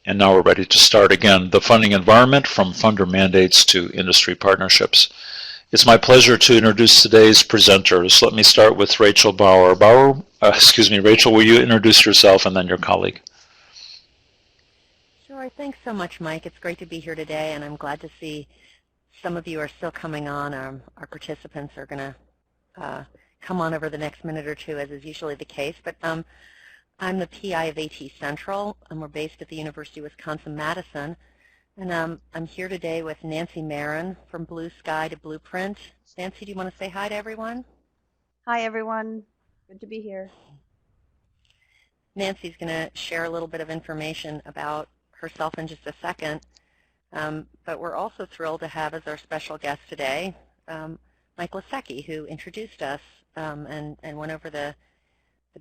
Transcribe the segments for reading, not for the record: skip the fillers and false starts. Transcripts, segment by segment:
And now we're ready to start again. The funding environment from funder mandates to industry partnerships. It's my pleasure to introduce today's presenters. Let me start with Rachel Bauer. Rachel, will you introduce yourself and then your colleague? Sure, thanks so much, Mike. It's great to be here today, and I'm glad to see some of you are still coming on. Our participants are going to come on over the next minute or two, as is usually the case. But I'm the PI of AT Central, and we're based at the University of Wisconsin-Madison. And I'm here today with Nancy Marin from Blue Sky to Blueprint. Nancy, do you want to say hi to everyone? Hi, everyone. Good to be here. Nancy's going to share a little bit of information about herself in just a second. But we're also thrilled to have as our special guest today Mike Lisecki, who introduced us and went over the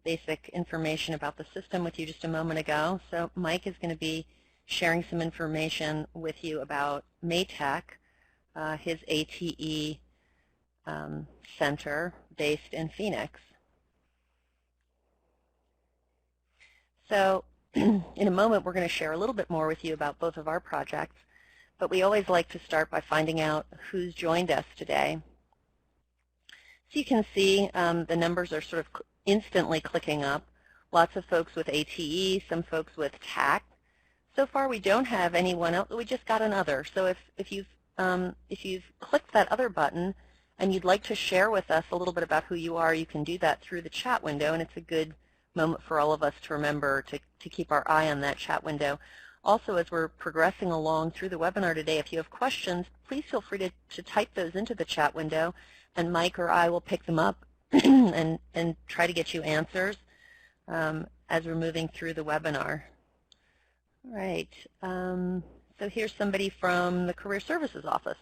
basic information about the system with you just a moment ago. So Mike is going to be sharing some information with you about Maytech, his ATE center based in Phoenix. So in a moment, we're going to share a little bit more with you about both of our projects, but we always like to start by finding out who's joined us today. So you can see the numbers are sort of instantly clicking up. Lots of folks with ATE, some folks with TAC. So far, we don't have anyone else. We just got another. So if you've clicked that other button and you'd like to share with us a little bit about who you are, you can do that through the chat window, and it's a good moment for all of us to remember to keep our eye on that chat window. Also, as we're progressing along through the webinar today, if you have questions, please feel free to type those into the chat window, and Mike or I will pick them up and try to get you answers as we're moving through the webinar. All right. So here's somebody from the Career Services Office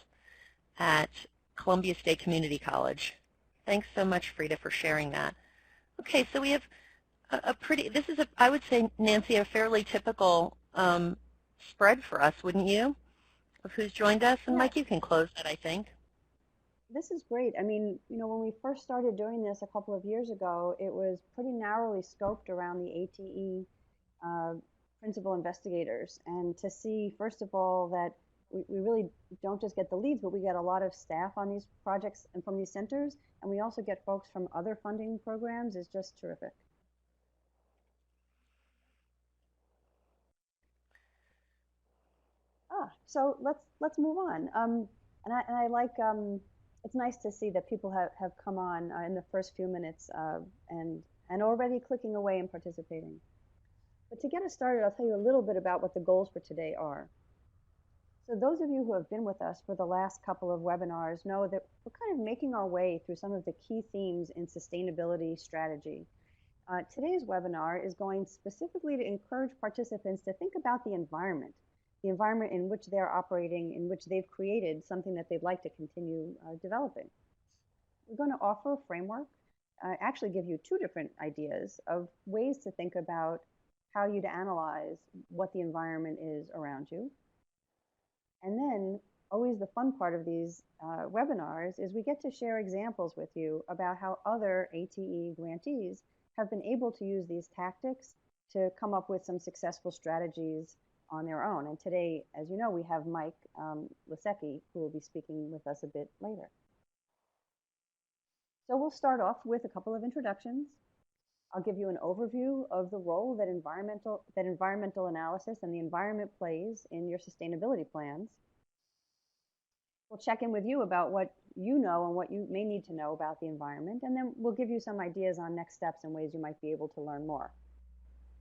at Columbia State Community College. Thanks so much, Frida, for sharing that. Okay, so we have I would say, Nancy, a fairly typical spread for us, wouldn't you, of who's joined us? And Mike, you can close that, I think. This is great. I mean, when we first started doing this a couple of years ago, it was pretty narrowly scoped around the ATE principal investigators. And to see, first of all, that we really don't just get the leads, but we get a lot of staff on these projects and from these centers, and we also get folks from other funding programs is just terrific. So let's move on. And I like, it's nice to see that people have come on in the first few minutes and already clicking away and participating. But to get us started, I'll tell you a little bit about what the goals for today are. So those of you who have been with us for the last couple of webinars know that we're kind of making our way through some of the key themes in sustainability strategy. Today's webinar is going specifically to encourage participants to think about the environment in which they're operating, in which they've created something that they'd like to continue developing. We're going to offer a framework, actually give you two different ideas of ways to think about how you'd analyze what the environment is around you. And then, always the fun part of these webinars is we get to share examples with you about how other ATE grantees have been able to use these tactics to come up with some successful strategies on their own. And today, as you know, we have Mike Lisecki, who will be speaking with us a bit later. So we'll start off with a couple of introductions. I'll give you an overview of the role that environmental analysis and the environment plays in your sustainability plans. We'll check in with you about what you know and what you may need to know about the environment, and then we'll give you some ideas on next steps and ways you might be able to learn more.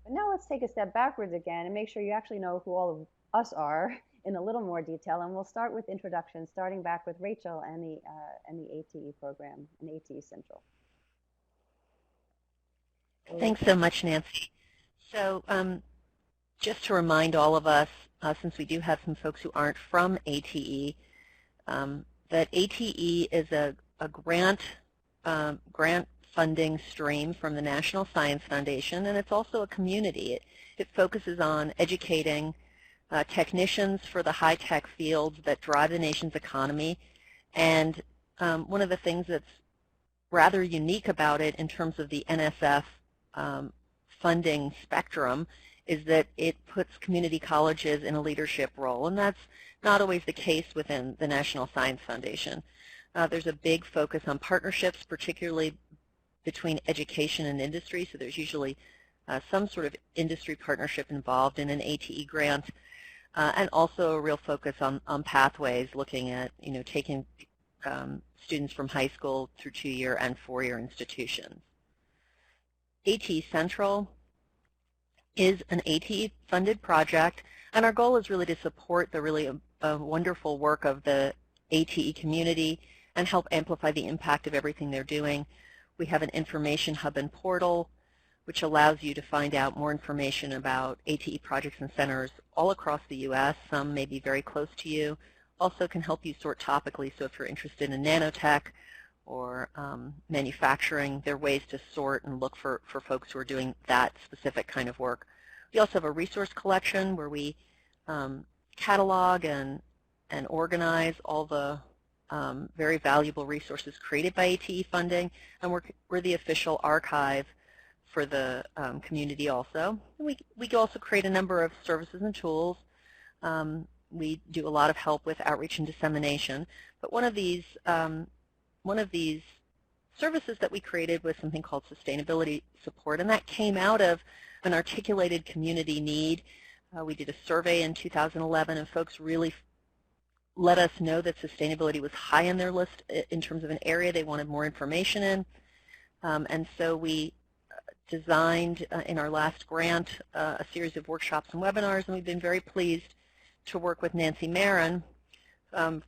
But now let's take a step backwards again and make sure you actually know who all of us are in a little more detail. And we'll start with introductions, starting back with Rachel and the ATE program and ATE Central. Thanks so much, Nancy. So just to remind all of us, since we do have some folks who aren't from ATE, that ATE is a grant funding stream from the National Science Foundation, and it's also a community. It focuses on educating technicians for the high-tech fields that drive the nation's economy. And one of the things that's rather unique about it in terms of the NSF funding spectrum is that it puts community colleges in a leadership role, and that's not always the case within the National Science Foundation. There's a big focus on partnerships, particularly between education and industry, so there's usually some sort of industry partnership involved in an ATE grant, and also a real focus on pathways, looking at taking students from high school through 2-year and 4-year institutions. ATE Central is an ATE-funded project, and our goal is really to support the really wonderful work of the ATE community and help amplify the impact of everything they're doing. We have an information hub and portal which allows you to find out more information about ATE projects and centers all across the U.S. Some may be very close to you. Also can help you sort topically, so if you're interested in nanotech or manufacturing, there are ways to sort and look for folks who are doing that specific kind of work. We also have a resource collection where we catalog and organize all the very valuable resources created by ATE funding, and we're the official archive for the community also. And we also create a number of services and tools. We do a lot of help with outreach and dissemination, but one of these services that we created was something called sustainability support, and that came out of an articulated community need. We did a survey in 2011, and folks really let us know that sustainability was high on their list in terms of an area they wanted more information in. And so we designed in our last grant a series of workshops and webinars, and we've been very pleased to work with Nancy Marin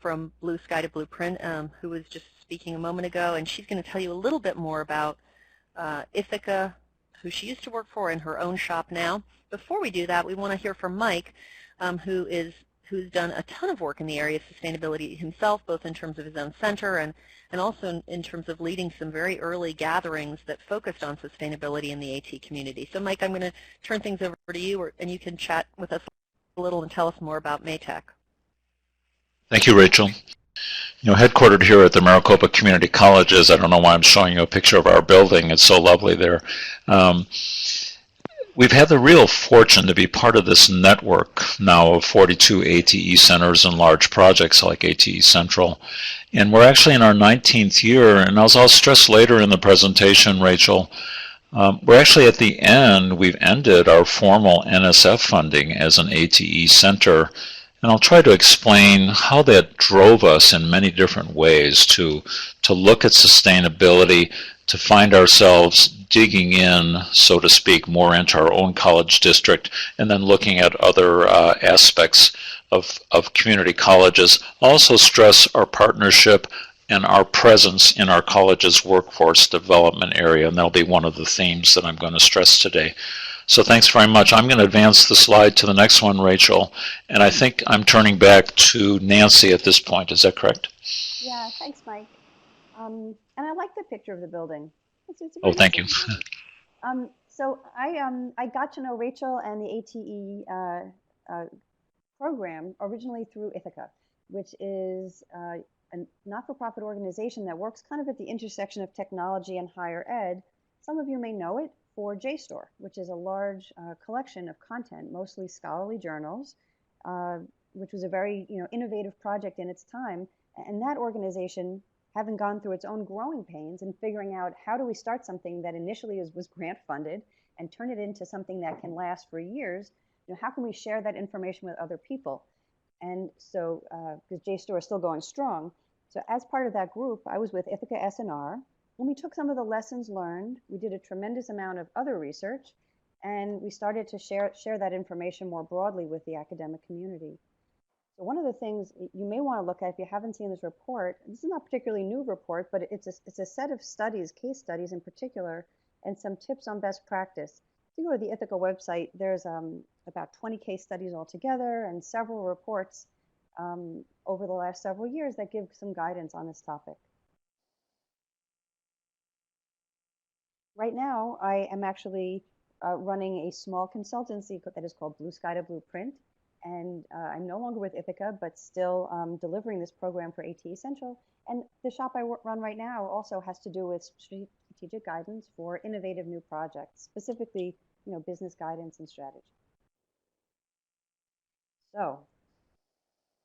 from Blue Sky to Blueprint, who was just speaking a moment ago, and she's going to tell you a little bit more about Ithaca, who she used to work for, in her own shop now. Before we do that, we want to hear from Mike, who's done a ton of work in the area of sustainability himself, both in terms of his own center and also in terms of leading some very early gatherings that focused on sustainability in the AT community. So Mike, I'm going to turn things over to you, and you can chat with us a little and tell us more about Maytech. Thank you, Rachel. Headquartered here at the Maricopa Community Colleges, I don't know why I'm showing you a picture of our building. It's so lovely there. We've had the real fortune to be part of this network now of 42 ATE centers and large projects like ATE Central. And we're actually in our 19th year, and as I'll stress later in the presentation, Rachel, we're actually at the end. We've ended our formal NSF funding as an ATE center, and I'll try to explain how that drove us in many different ways to look at sustainability, to find ourselves digging in, so to speak, more into our own college district, and then looking at other aspects of community colleges. Also stress our partnership and our presence in our college's workforce development area, and that'll be one of the themes that I'm going to stress today. So thanks very much. I'm going to advance the slide to the next one, Rachel, and I think I'm turning back to Nancy at this point. Is that correct? Yeah, thanks, Mike. And I like the picture of the building. It's Oh, thank you. So I got to know Rachel and the ATE program originally through Ithaca, which is a not-for-profit organization that works kind of at the intersection of technology and higher ed. Some of you may know it for JSTOR, which is a large collection of content, mostly scholarly journals, which was a very innovative project in its time. And that organization, having gone through its own growing pains and figuring out how do we start something that initially was grant funded and turn it into something that can last for years, how can we share that information with other people? And so, because JSTOR is still going strong, so as part of that group, I was with Ithaca S&R, and we took some of the lessons learned, we did a tremendous amount of other research, and we started to share that information more broadly with the academic community. So one of the things you may want to look at if you haven't seen this report, this is not a particularly new report, but it's a set of studies, case studies in particular, and some tips on best practice. If you go to the Ithaca website, there's about 20 case studies altogether and several reports over the last several years that give some guidance on this topic. Right now, I am actually running a small consultancy that is called Blue Sky to Blueprint. And I'm no longer with Ithaca, but still delivering this program for ATE Central. And the shop I run right now also has to do with strategic guidance for innovative new projects, specifically, business guidance and strategy. So,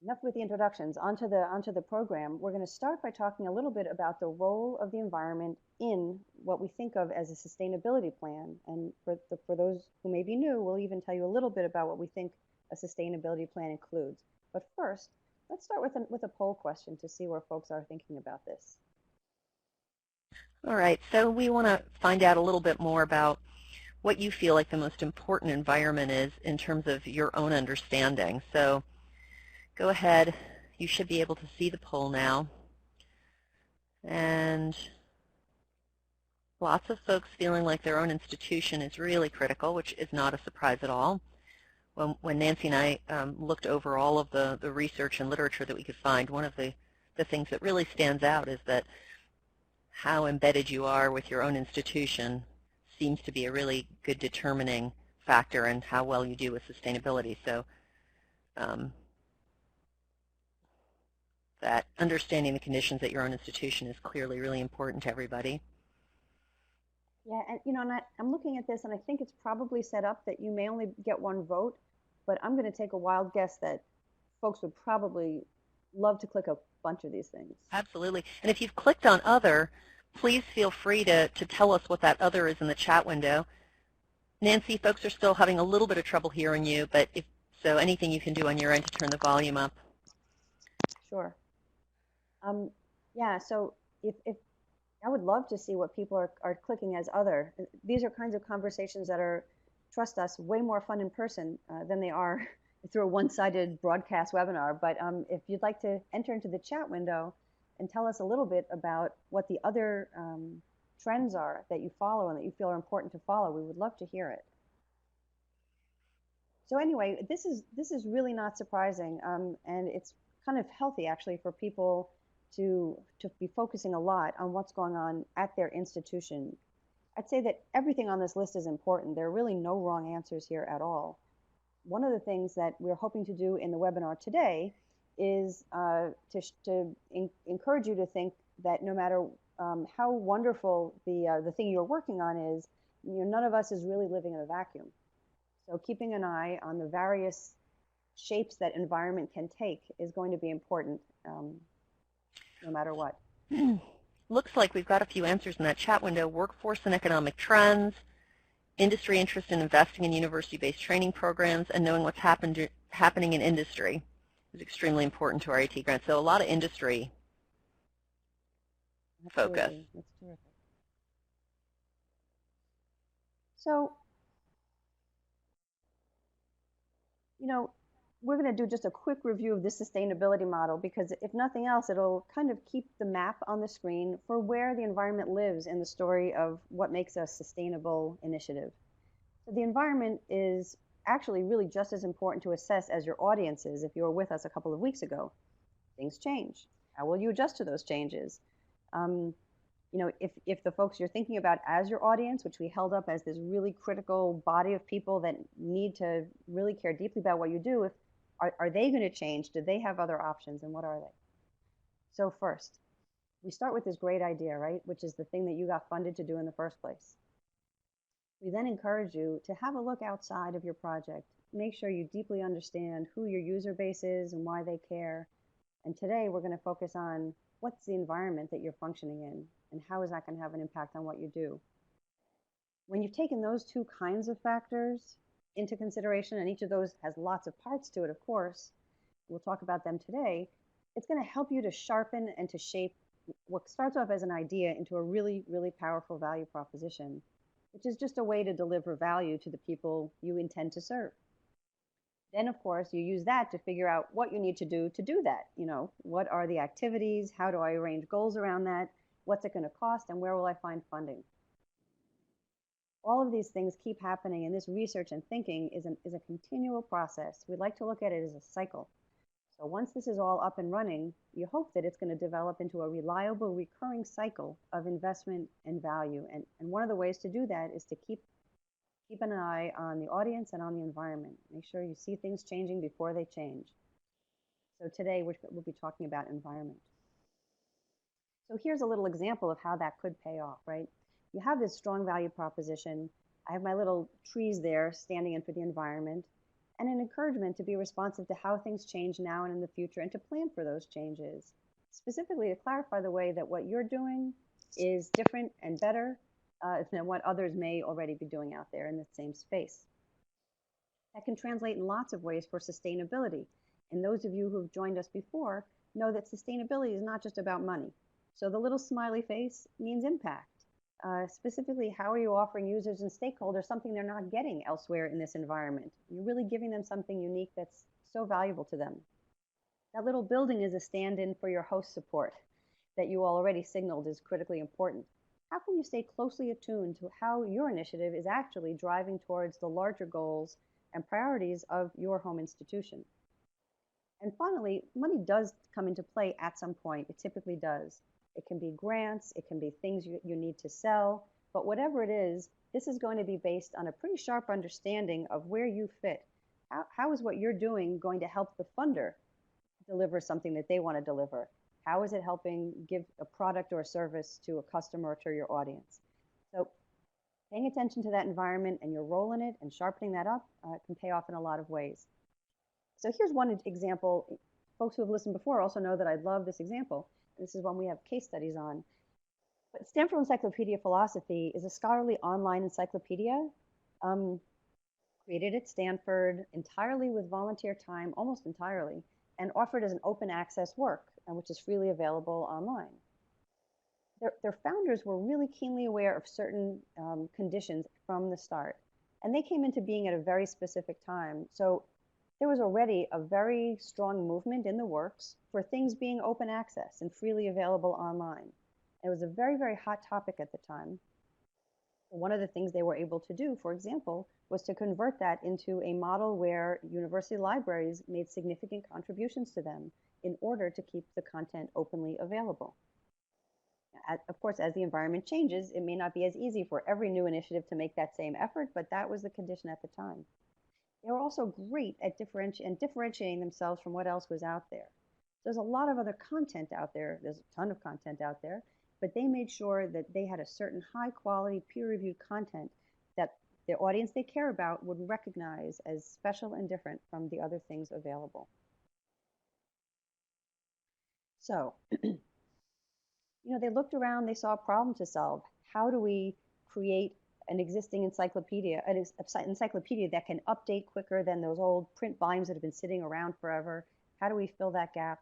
enough with the introductions. Onto the program. We're going to start by talking a little bit about the role of the environment in what we think of as a sustainability plan. And for those who may be new, we'll even tell you a little bit about what we think a sustainability plan includes. But first, let's start with a poll question to see where folks are thinking about this. All right, so we want to find out a little bit more about what you feel like the most important environment is in terms of your own understanding. So go ahead, you should be able to see the poll now. And lots of folks feeling like their own institution is really critical, which is not a surprise at all. When Nancy and I looked over all of the research and literature that we could find, one of the things that really stands out is that how embedded you are with your own institution seems to be a really good determining factor in how well you do with sustainability. So that understanding the conditions at your own institution is clearly really important to everybody. Yeah, and I'm looking at this, and I think it's probably set up that you may only get one vote, but I'm going to take a wild guess that folks would probably love to click a bunch of these things. Absolutely. And if you've clicked on other, please feel free to tell us what that other is in the chat window. Nancy, folks are still having a little bit of trouble hearing you, but so anything you can do on your end to turn the volume up. Sure. Yeah, so if I would love to see what people are clicking as other. These are kinds of conversations that are, trust us, way more fun in person than they are through a one-sided broadcast webinar. But if you'd like to enter into the chat window and tell us a little bit about what the other trends are that you follow and that you feel are important to follow, we would love to hear it. So anyway, this is really not surprising, and it's kind of healthy actually for people to be focusing a lot on what's going on at their institution. I'd say that everything on this list is important. There are really no wrong answers here at all. One of the things that we're hoping to do in the webinar today is to encourage you to think that no matter how wonderful the thing you're working on is, none of us is really living in a vacuum. So keeping an eye on the various shapes that environment can take is going to be important no matter what. Looks like we've got a few answers in that chat window. Workforce and economic trends, industry interest in investing in university-based training programs, and knowing what's happening in industry is extremely important to our AT grant. So a lot of industry focus. That's terrific. So, we're going to do just a quick review of this sustainability model because if nothing else, it'll kind of keep the map on the screen for where the environment lives in the story of what makes a sustainable initiative. So the environment is actually really just as important to assess as your audience is. If you were with us a couple of weeks ago, things change. How will you adjust to those changes? If the folks you're thinking about as your audience, which we held up as this really critical body of people that need to really care deeply about what you do, are they going to change? Do they have other options, and what are they? So first, we start with this great idea, right, which is the thing that you got funded to do in the first place. We then encourage you to have a look outside of your project. Make sure you deeply understand who your user base is and why they care. And today we're going to focus on what's the environment that you're functioning in, and how is that going to have an impact on what you do. When you've taken those two kinds of factors into consideration, and each of those has lots of parts to it, of course, we'll talk about them today, it's going to help you to sharpen and to shape what starts off as an idea into a really, really powerful value proposition, which is just a way to deliver value to the people you intend to serve. Then, of course, you use that to figure out what you need to do that. What are the activities? How do I arrange goals around that? What's it going to cost? And where will I find funding? All of these things keep happening, and this research and thinking is a continual process. We like to look at it as a cycle. So once this is all up and running, you hope that it's going to develop into a reliable, recurring cycle of investment and value. And one of the ways to do that is to keep an eye on the audience and on the environment. Make sure you see things changing before they change. So today we'll be talking about environment. So here's a little example of how that could pay off, right? You have this strong value proposition. I have my little trees there standing in for the environment. and an encouragement to be responsive to how things change now and in the future and to plan for those changes. Specifically to clarify the way that what you're doing is different and better than what others may already be doing out there in the same space. That can translate in lots of ways for sustainability. And those of you who've joined us before know that sustainability is not just about money. So the little smiley face means impact. Specifically, how are you offering users and stakeholders something they're not getting elsewhere in this environment? You're really giving them something unique that's so valuable to them. That little building is a stand-in for your host support that you already signaled is critically important. How can you stay closely attuned to how your initiative is actually driving towards the larger goals and priorities of your home institution? And finally, money does come into play at some point. It typically does. It can be grants, it can be things you need to sell, but whatever it is, this is going to be based on a pretty sharp understanding of where you fit. How is what you're doing going to help the funder deliver something that they want to deliver? How is it helping give a product or a service to a customer or to your audience? So paying attention to that environment and your role in it and sharpening that up can pay off in a lot of ways. So here's one example. Folks who have listened before also know that I love this example. This is one we have case studies on. But Stanford Encyclopedia Philosophy is a scholarly online encyclopedia created at Stanford entirely with volunteer time, almost entirely, and offered as an open access work, which is freely available online. Their founders were really keenly aware of certain conditions from the start, and they came into being at a very specific time. So there was already a very strong movement in the works for things being open access and freely available online. It was a very, very hot topic at the time. One of the things they were able to do, for example, was to convert that into a model where university libraries made significant contributions to them in order to keep the content openly available. Of course, as the environment changes, it may not be as easy for every new initiative to make that same effort, but that was the condition at the time. They were also great at differentiating themselves from what else was out there. There's a lot of other content out there. There's a ton of content out there, but they made sure that they had a certain high quality, peer-reviewed content that the audience they care about would recognize as special and different from the other things available. So, they looked around, they saw a problem to solve. How do we create an existing encyclopedia that can update quicker than those old print volumes that have been sitting around forever? How do we fill that gap?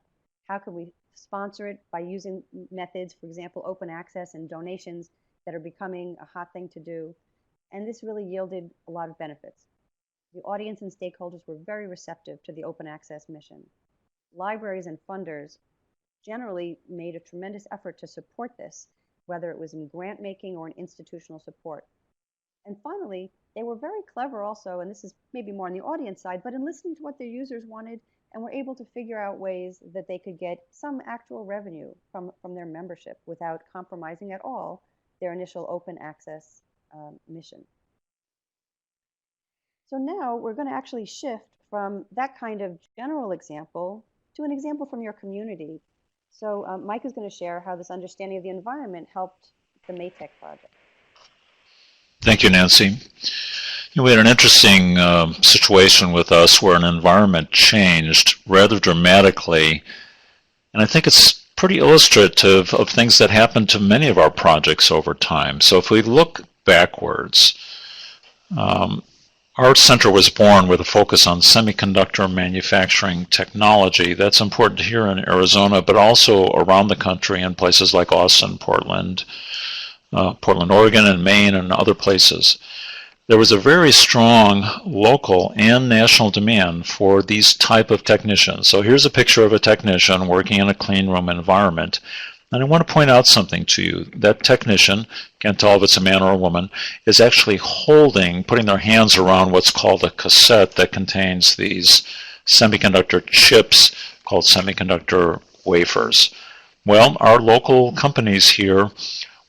How can we sponsor it by using methods, for example, open access and donations that are becoming a hot thing to do? And this really yielded a lot of benefits. The audience and stakeholders were very receptive to the open access mission. Libraries and funders generally made a tremendous effort to support this, whether it was in grant making or in institutional support. And finally, they were very clever also, and this is maybe more on the audience side, but in listening to what their users wanted, and were able to figure out ways that they could get some actual revenue from their membership without compromising at all their initial open access mission. So now we're going to actually shift from that kind of general example to an example from your community. So Mike is going to share how this understanding of the environment helped the Maytech project. Thank you, Nancy. We had an interesting situation with us where an environment changed rather dramatically, and I think it's pretty illustrative of things that happened to many of our projects over time. So if we look backwards, our center was born with a focus on semiconductor manufacturing technology. That's important here in Arizona, but also around the country in places like Austin, Portland, Oregon, and Maine, and other places. There was a very strong local and national demand for these type of technicians. So here's a picture of a technician working in a clean room environment. And I want to point out something to you. That technician, can't tell if it's a man or a woman, is actually putting their hands around what's called a cassette that contains these semiconductor chips called semiconductor wafers. Well, our local companies here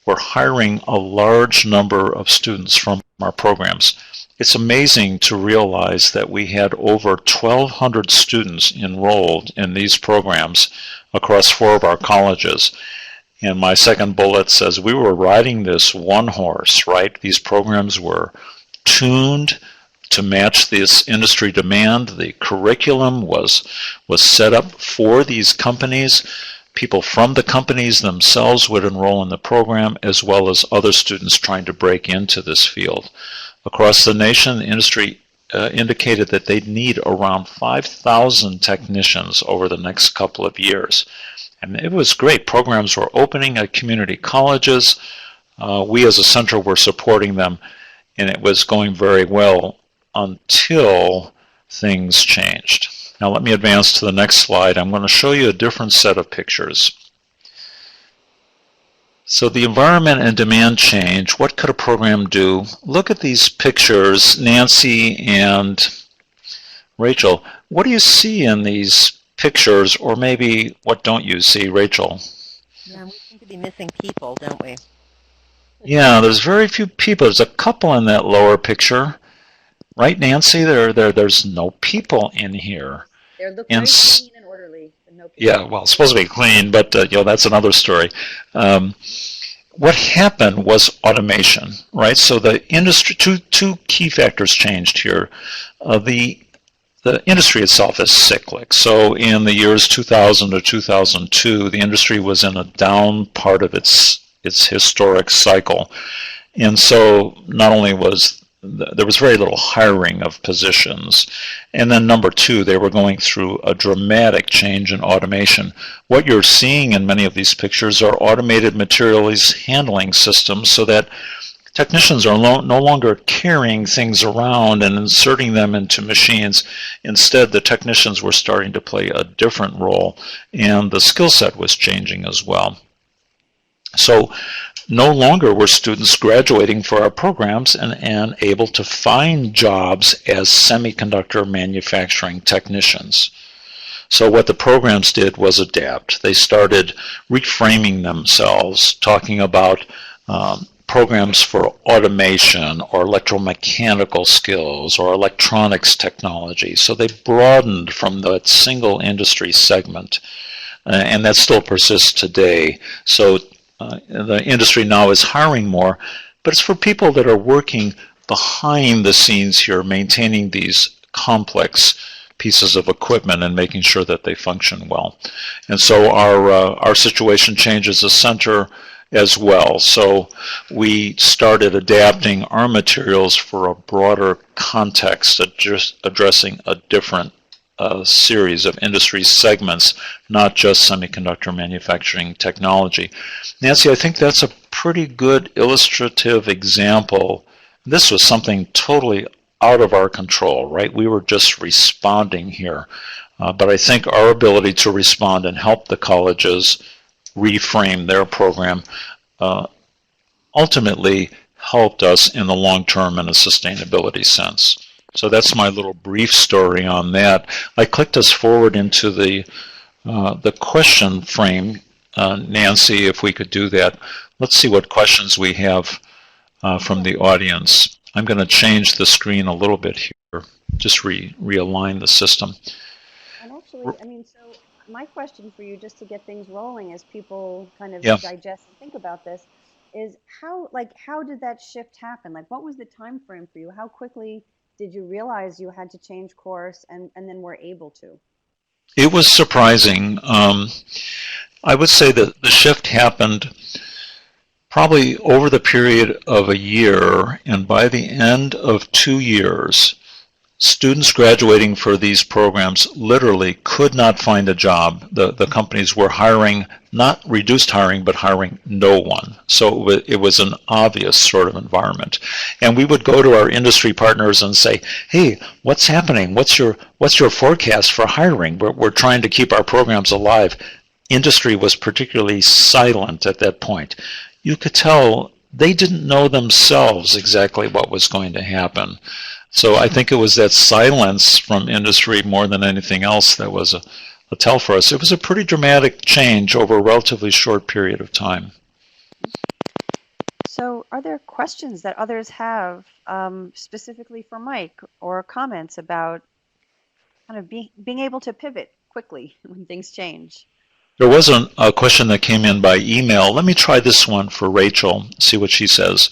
were hiring a large number of students from our programs. It's amazing to realize that we had over 1,200 students enrolled in these programs across 4 of our colleges. And my second bullet says we were riding this one horse, right? These programs were tuned to match this industry demand. The curriculum was set up for these companies. People from the companies themselves would enroll in the program, as well as other students trying to break into this field. Across the nation, the industry indicated that they'd need around 5,000 technicians over the next couple of years. And it was great. Programs were opening at community colleges. We as a center were supporting them, and it was going very well until things changed. Now let me advance to the next slide. I'm going to show you a different set of pictures. So the environment and demand change. What could a program do? Look at these pictures, Nancy and Rachel. What do you see in these pictures, or maybe what don't you see, Rachel? Yeah, we seem to be missing people, don't we? Yeah, there's very few people. There's a couple in that lower picture. Right, Nancy? There's no people in here. They look very clean and orderly, but no people. Yeah, well, it's supposed to be clean, but that's another story. What happened was automation, right? So the industry, two key factors changed here. The industry itself is cyclic. So in the years 2000 to 2002, the industry was in a down part of its historic cycle. And so not only there was very little hiring of positions, and then number two, they were going through a dramatic change in automation. What you're seeing in many of these pictures are automated materials handling systems, so that technicians are no longer carrying things around and inserting them into machines. Instead, the technicians were starting to play a different role, and the skill set was changing as well. So no longer were students graduating for our programs and able to find jobs as semiconductor manufacturing technicians. So what the programs did was adapt. They started reframing themselves, talking about programs for automation or electromechanical skills or electronics technology. So they broadened from that single industry segment, and that still persists today. So the industry now is hiring more, but it's for people that are working behind the scenes here, maintaining these complex pieces of equipment and making sure that they function well. And so our situation changes the center as well. So we started adapting our materials for a broader context, addressing a different series of industry segments, not just semiconductor manufacturing technology. Nancy, I think that's a pretty good illustrative example. This was something totally out of our control, right? We were just responding here. But I think our ability to respond and help the colleges reframe their program ultimately helped us in the long term in a sustainability sense. So that's my little brief story on that. I clicked us forward into the question frame. Nancy, if we could do that. Let's see what questions we have from the audience. I'm going to change the screen a little bit here, just realign the system. And actually, I mean, so my question for you, just to get things rolling as people kind of digest and think about this, is how did that shift happen? Like, what was the time frame for you? How quickly did you realize you had to change course and then were able to? It was surprising. I would say that the shift happened probably over the period of a year, and by the end of 2 years, students graduating for these programs literally could not find a job. The companies were hiring, not reduced hiring, but hiring no one. So it was an obvious sort of environment. And we would go to our industry partners and say, hey, what's happening? What's your forecast for hiring? We're trying to keep our programs alive. Industry was particularly silent at that point. You could tell they didn't know themselves exactly what was going to happen. So I think it was that silence from industry more than anything else that was a tell for us. It was a pretty dramatic change over a relatively short period of time. So are there questions that others have specifically for Mike, or comments about kind of being able to pivot quickly when things change? There was a question that came in by email. Let me try this one for Rachel, see what she says.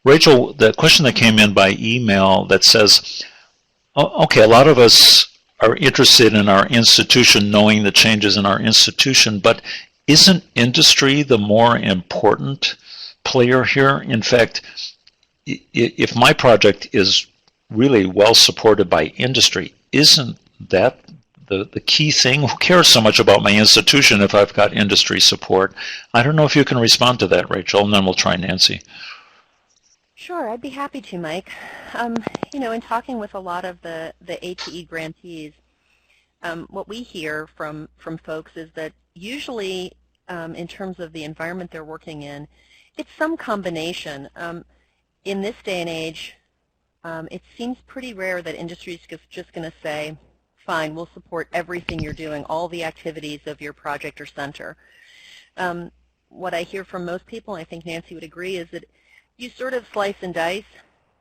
Rachel, the question that came in by email that says, okay, a lot of us are interested in our institution, knowing the changes in our institution, but isn't industry the more important player here? In fact, if my project is really well supported by industry, isn't that the key thing? Who cares so much about my institution if I've got industry support? I don't know if you can respond to that, Rachel, and then we'll try Nancy. Sure, I'd be happy to, Mike. In talking with a lot of the ATE grantees, what we hear from folks is that usually in terms of the environment they're working in, it's some combination. In this day and age, it seems pretty rare that industry is just going to say, fine, we'll support everything you're doing, all the activities of your project or center. What I hear from most people, and I think Nancy would agree, is that you sort of slice and dice.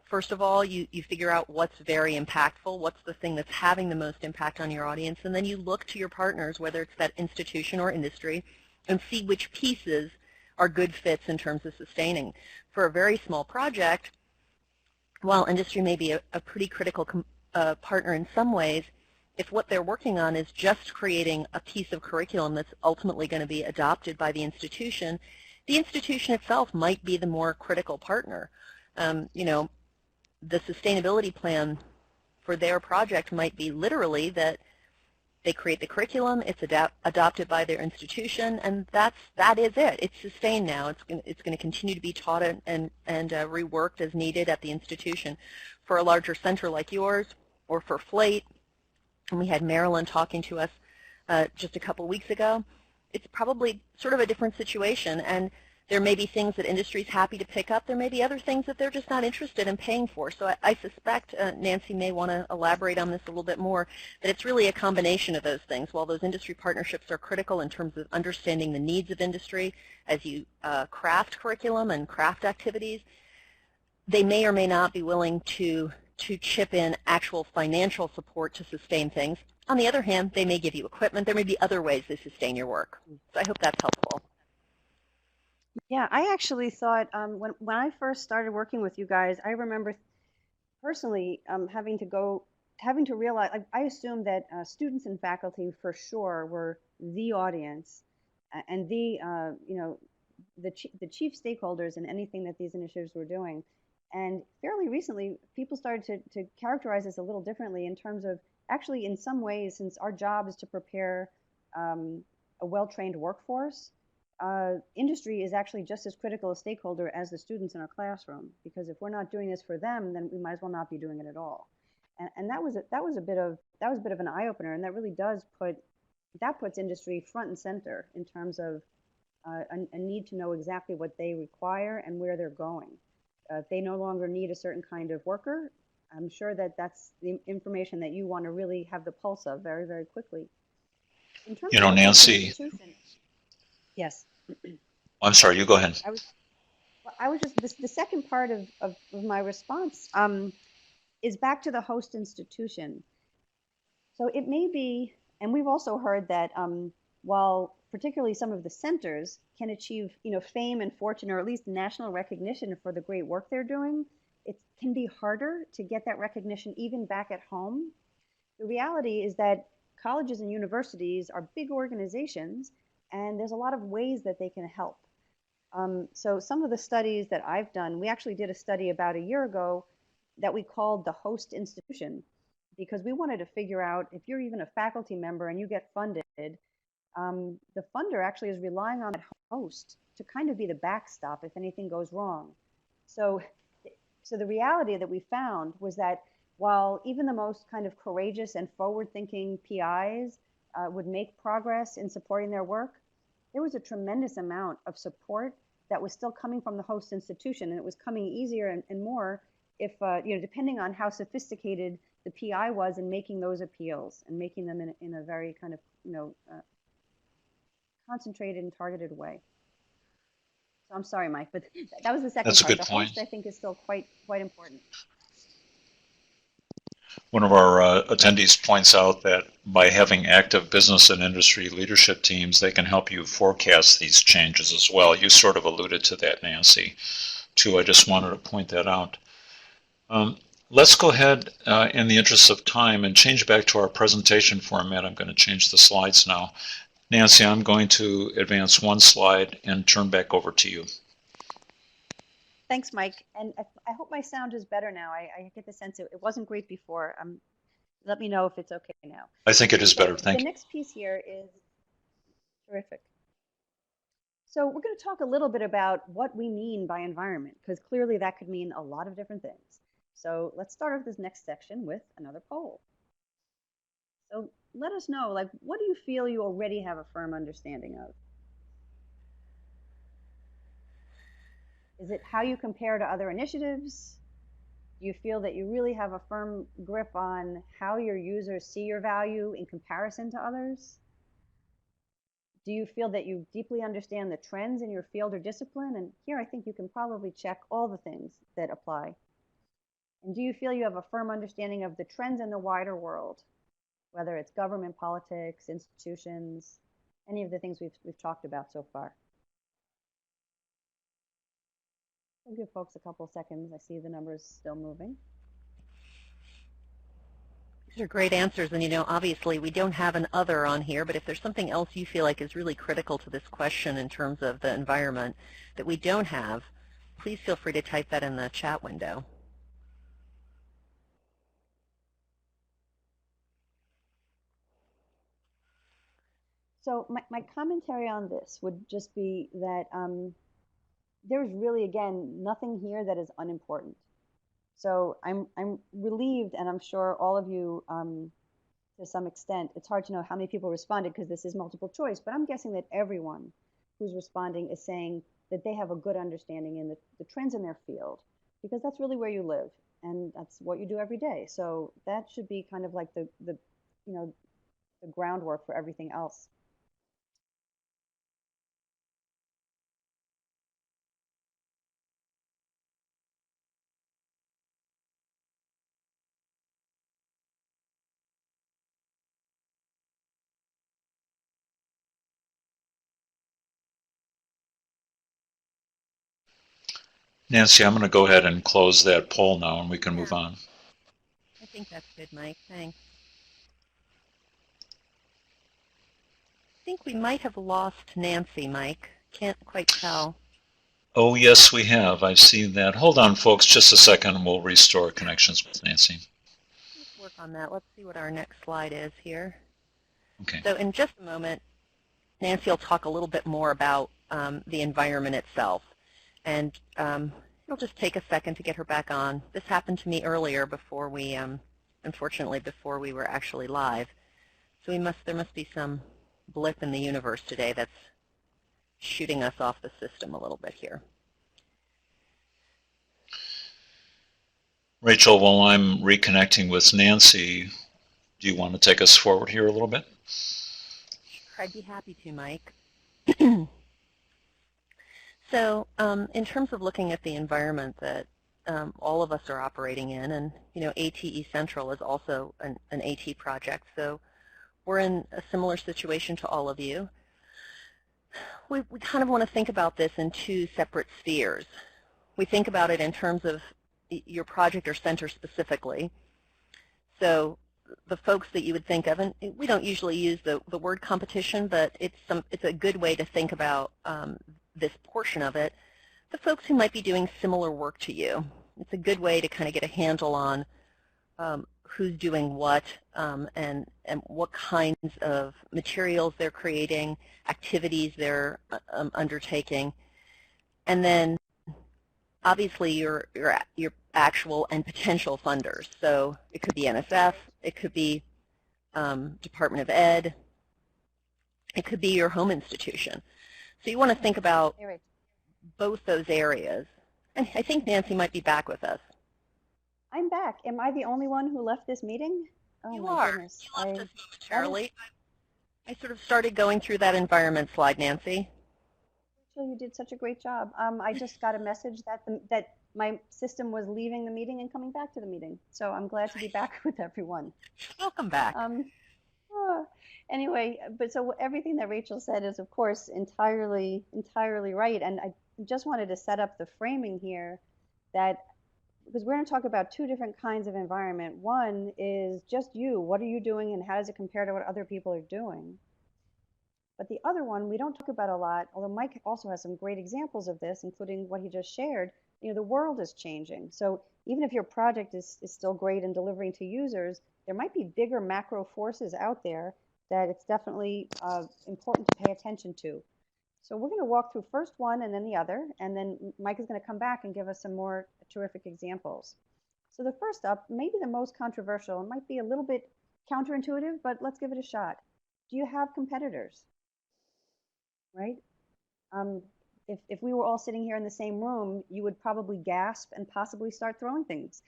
First of all, you figure out what's very impactful, what's the thing that's having the most impact on your audience, and then you look to your partners, whether it's that institution or industry, and see which pieces are good fits in terms of sustaining. For a very small project, while industry may be a pretty critical partner in some ways, if what they're working on is just creating a piece of curriculum that's ultimately going to be adopted by the institution itself might be the more critical partner. The sustainability plan for their project might be literally that they create the curriculum, it's adopted by their institution, and that is it. It's sustained now. It's going to continue to be taught and reworked as needed at the institution. For a larger center like yours, or for FLATE, and we had Marilyn talking to us just a couple weeks ago, it's probably sort of a different situation, and there may be things that industry is happy to pick up. There may be other things that they're just not interested in paying for. So I suspect Nancy may want to elaborate on this a little bit more, that it's really a combination of those things. While those industry partnerships are critical in terms of understanding the needs of industry as you craft curriculum and craft activities, they may or may not be willing to chip in actual financial support to sustain things. On the other hand, they may give you equipment. There may be other ways they sustain your work. So I hope that's helpful. Yeah, I actually thought when I first started working with you guys, I remember personally having to realize, I assumed that students and faculty for sure were the audience and the chief stakeholders in anything that these initiatives were doing. And fairly recently, people started to characterize this a little differently in terms of, actually in some ways, since our job is to prepare a well-trained workforce, industry is actually just as critical a stakeholder as the students in our classroom, because if we're not doing this for them, then we might as well not be doing it at all. And that was a bit of an eye-opener, and that really does puts industry front and center in terms of a need to know exactly what they require and where they're going. If they no longer need a certain kind of worker, I'm sure that that's the information that you want to really have the pulse of very, very quickly. In terms of Nancy. Yes. I'm sorry, you go ahead. I was just, the second part of my response is back to the host institution. So it may be, and we've also heard that while particularly some of the centers can achieve fame and fortune, or at least national recognition for the great work they're doing, it can be harder to get that recognition even back at home. The reality is that colleges and universities are big organizations, and there's a lot of ways that they can help. So some of the studies that I've done, we actually did a study about a year ago that we called the host institution, because we wanted to figure out if you're even a faculty member and you get funded, the funder actually is relying on that host to kind of be the backstop if anything goes wrong. So the reality that we found was that while even the most kind of courageous and forward-thinking PIs would make progress in supporting their work, there was a tremendous amount of support that was still coming from the host institution, and it was coming easier and more if, depending on how sophisticated the PI was in making those appeals and making them in a very kind of, concentrated and targeted way. So I'm sorry, Mike, but that was the second part. That's a good point. Host, I think, is still quite important. One of our attendees points out that by having active business and industry leadership teams, they can help you forecast these changes as well. You sort of alluded to that, Nancy. too. I just wanted to point that out. Let's go ahead in the interest of time and change back to our presentation format. I'm going to change the slides now. Nancy, I'm going to advance one slide and turn back over to you. Thanks, Mike. And I hope my sound is better now. I get the sense it wasn't great before. Let me know if it's okay now. I think it is better. Thank you. The next piece here is terrific. So we're going to talk a little bit about what we mean by environment, because clearly that could mean a lot of different things. So let's start off this next section with another poll. So let us know, like, what do you feel you already have a firm understanding of? Is it how you compare to other initiatives? Do you feel that you really have a firm grip on how your users see your value in comparison to others? Do you feel that you deeply understand the trends in your field or discipline? And here I think you can probably check all the things that apply. And do you feel you have a firm understanding of the trends in the wider world, whether it's government, politics, institutions, any of the things we've talked about so far? I'll give folks a couple seconds. I see the numbers still moving. These are great answers, and obviously we don't have an other on here, but if there's something else you feel like is really critical to this question in terms of the environment that we don't have, please feel free to type that in the chat window. So my commentary on this would just be that there's really, again, nothing here that is unimportant. So I'm relieved, and I'm sure all of you, to some extent, it's hard to know how many people responded because this is multiple choice, but I'm guessing that everyone who's responding is saying that they have a good understanding in the trends in their field, because that's really where you live, and that's what you do every day. So that should be kind of like the groundwork for everything else. Nancy, I'm going to go ahead and close that poll now, and we can move on. I think that's good, Mike. Thanks. I think we might have lost Nancy, Mike. Can't quite tell. Oh, yes, we have. I've seen that. Hold on, folks, just a second, and we'll restore connections with Nancy. Let's work on that. Let's see what our next slide is here. Okay. So in just a moment, Nancy will talk a little bit more about the environment itself. And it'll just take a second to get her back on. This happened to me earlier before we, unfortunately, before we were actually live. So there must be some blip in the universe today that's shooting us off the system a little bit here. Rachel, while I'm reconnecting with Nancy, do you want to take us forward here a little bit? Sure, I'd be happy to, Mike. So in terms of looking at the environment that all of us are operating in, and ATE Central is also an AT project, so we're in a similar situation to all of you. We kind of want to think about this in two separate spheres. We think about it in terms of your project or center specifically. So the folks that you would think of, and we don't usually use the word competition, but it's a good way to think about this portion of it, the folks who might be doing similar work to you. It's a good way to kind of get a handle on who's doing what and what kinds of materials they're creating, activities they're undertaking, and then obviously your actual and potential funders. So it could be NSF, it could be Department of Ed, it could be your home institution. So you want to think about both those areas. And I think Nancy might be back with us. I'm back. Am I the only one who left this meeting? Oh, you my are. Goodness. You left us momentarily. I sort of started going through that environment slide, Nancy. You did such a great job. I just got a message that my system was leaving the meeting and coming back to the meeting. So I'm glad to be back with everyone. Welcome back. Anyway, but so everything that Rachel said is, of course, entirely right. And I just wanted to set up the framing here that because we're going to talk about two different kinds of environment. One is just you. What are you doing and how does it compare to what other people are doing? But the other one we don't talk about a lot, although Mike also has some great examples of this, including what he just shared. The world is changing. So even if your project is still great in delivering to users, there might be bigger macro forces out there that it's definitely important to pay attention to. So we're going to walk through first one and then the other, and then Mike is going to come back and give us some more terrific examples. So the first up, maybe the most controversial, it might be a little bit counterintuitive, but let's give it a shot. Do you have competitors? Right? If we were all sitting here in the same room, you would probably gasp and possibly start throwing things.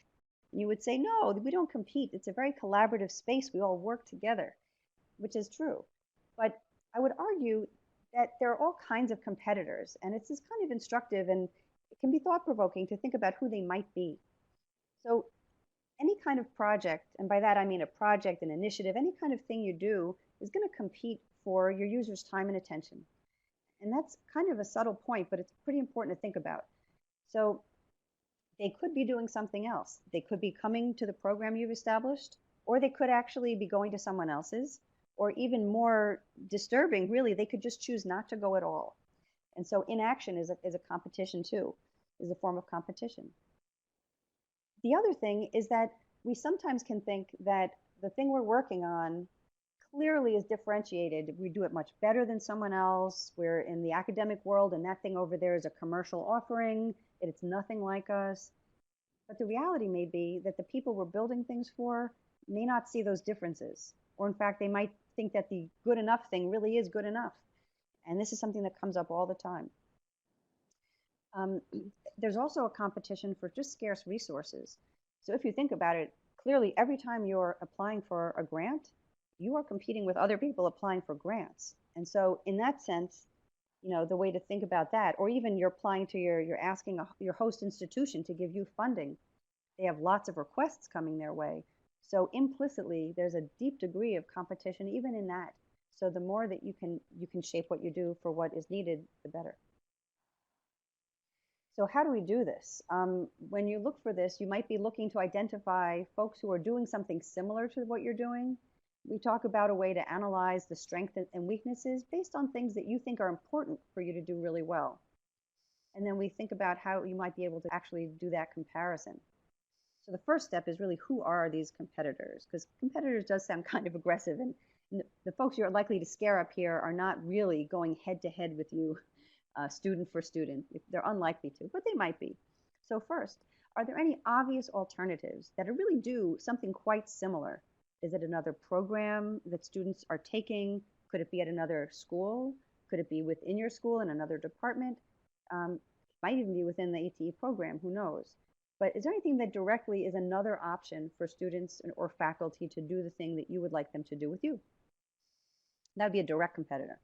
You would say, no, we don't compete. It's a very collaborative space. We all work together, which is true. But I would argue that there are all kinds of competitors, and it's just kind of instructive, and it can be thought-provoking to think about who they might be. So any kind of project, and by that I mean a project, an initiative, any kind of thing you do is going to compete for your users' time and attention. And that's kind of a subtle point, but it's pretty important to think about. So they could be doing something else. They could be coming to the program you've established, or they could actually be going to someone else's, or even more disturbing, really, they could just choose not to go at all. And so inaction is a competition too, is a form of competition. The other thing is that we sometimes can think that the thing we're working on clearly is differentiated. We do it much better than someone else. We're in the academic world, and that thing over there is a commercial offering. It's nothing like us. But the reality may be that the people we're building things for may not see those differences. Or in fact, they might think that the good enough thing really is good enough. And this is something that comes up all the time. There's also a competition for just scarce resources. So if you think about it, clearly every time you're applying for a grant, you are competing with other people applying for grants. And so in that sense, the way to think about that, or even you're applying to you're asking your host institution to give you funding. They have lots of requests coming their way. So implicitly, there's a deep degree of competition even in that. So the more that you can shape what you do for what is needed, the better. So how do we do this? When you look for this, you might be looking to identify folks who are doing something similar to what you're doing. We talk about a way to analyze the strengths and weaknesses based on things that you think are important for you to do really well. And then we think about how you might be able to actually do that comparison. So the first step is really, who are these competitors? Because competitors does sound kind of aggressive, and the folks you're likely to scare up here are not really going head-to-head with you, student for student. They're unlikely to, but they might be. So first, are there any obvious alternatives that really do something quite similar? Is it another program that students are taking? Could it be at another school? Could it be within your school in another department? It might even be within the ATE program, who knows? But is there anything that directly is another option for students or faculty to do the thing that you would like them to do with you? That would be a direct competitor.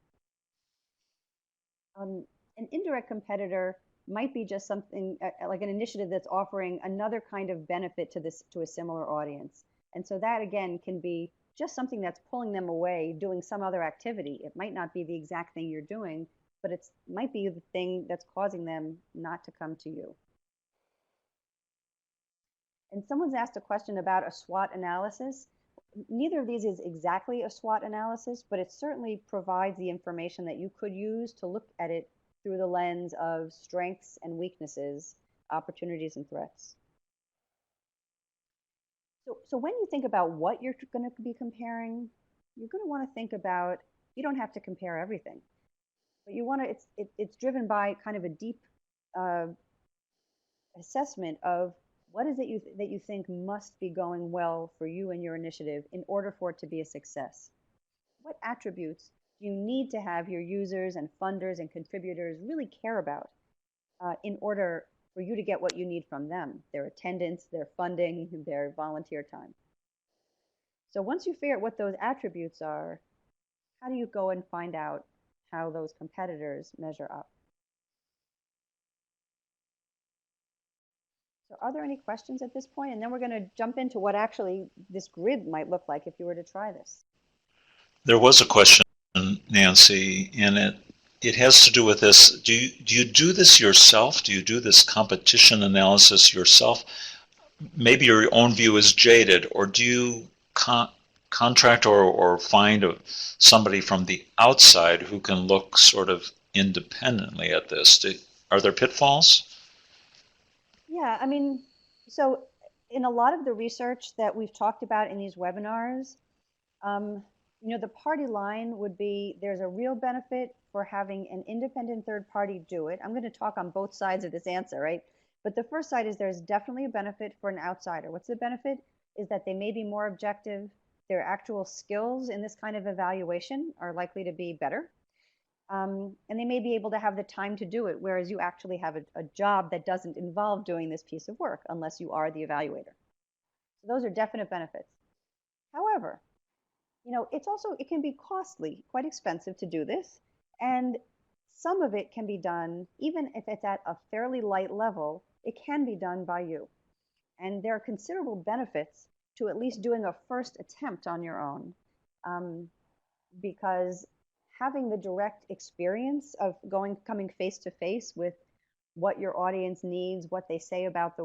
An indirect competitor might be just something like an initiative that's offering another kind of benefit to a similar audience. And so that, again, can be just something that's pulling them away, doing some other activity. It might not be the exact thing you're doing, but it might be the thing that's causing them not to come to you. And someone's asked a question about a SWOT analysis. Neither of these is exactly a SWOT analysis, but it certainly provides the information that you could use to look at it through the lens of strengths and weaknesses, opportunities and threats. So when you think about what you're going to be comparing, you're going to want to think about, you don't have to compare everything, but you want to, it's driven by kind of a deep assessment of what is it that you think must be going well for you and your initiative in order for it to be a success. What attributes do you need to have your users and funders and contributors really care about in order for you to get what you need from them, their attendance, their funding, their volunteer time? So once you figure out what those attributes are, how do you go and find out how those competitors measure up? So are there any questions at this point? And then we're going to jump into what actually this grid might look like if you were to try this. There was a question, Nancy, and it has to do with this. Do you do this yourself? Do you do this competition analysis yourself? Maybe your own view is jaded, or do you contract or find somebody from the outside who can look sort of independently at this? Are there pitfalls? Yeah, I mean, so in a lot of the research that we've talked about in these webinars, the party line would be there's a real benefit for having an independent third party do it. I'm going to talk on both sides of this answer, right? But the first side is there's definitely a benefit for an outsider. What's the benefit? Is that they may be more objective. Their actual skills in this kind of evaluation are likely to be better. And they may be able to have the time to do it, whereas you actually have a job that doesn't involve doing this piece of work unless you are the evaluator. So those are definite benefits. However, it can be costly, quite expensive to do this. And some of it can be done, even if it's at a fairly light level, it can be done by you. And there are considerable benefits to at least doing a first attempt on your own, because having the direct experience of coming face to face with what your audience needs, what they say about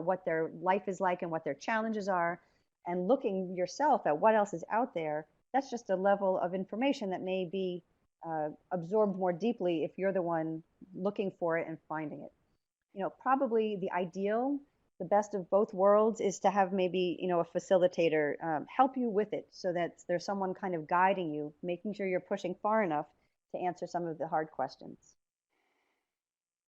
what their life is like and what their challenges are, and looking yourself at what else is out there, that's just a level of information that may be absorbed more deeply if you're the one looking for it and finding it. Probably the ideal, the best of both worlds is to have maybe, a facilitator help you with it so that there's someone kind of guiding you, making sure you're pushing far enough to answer some of the hard questions.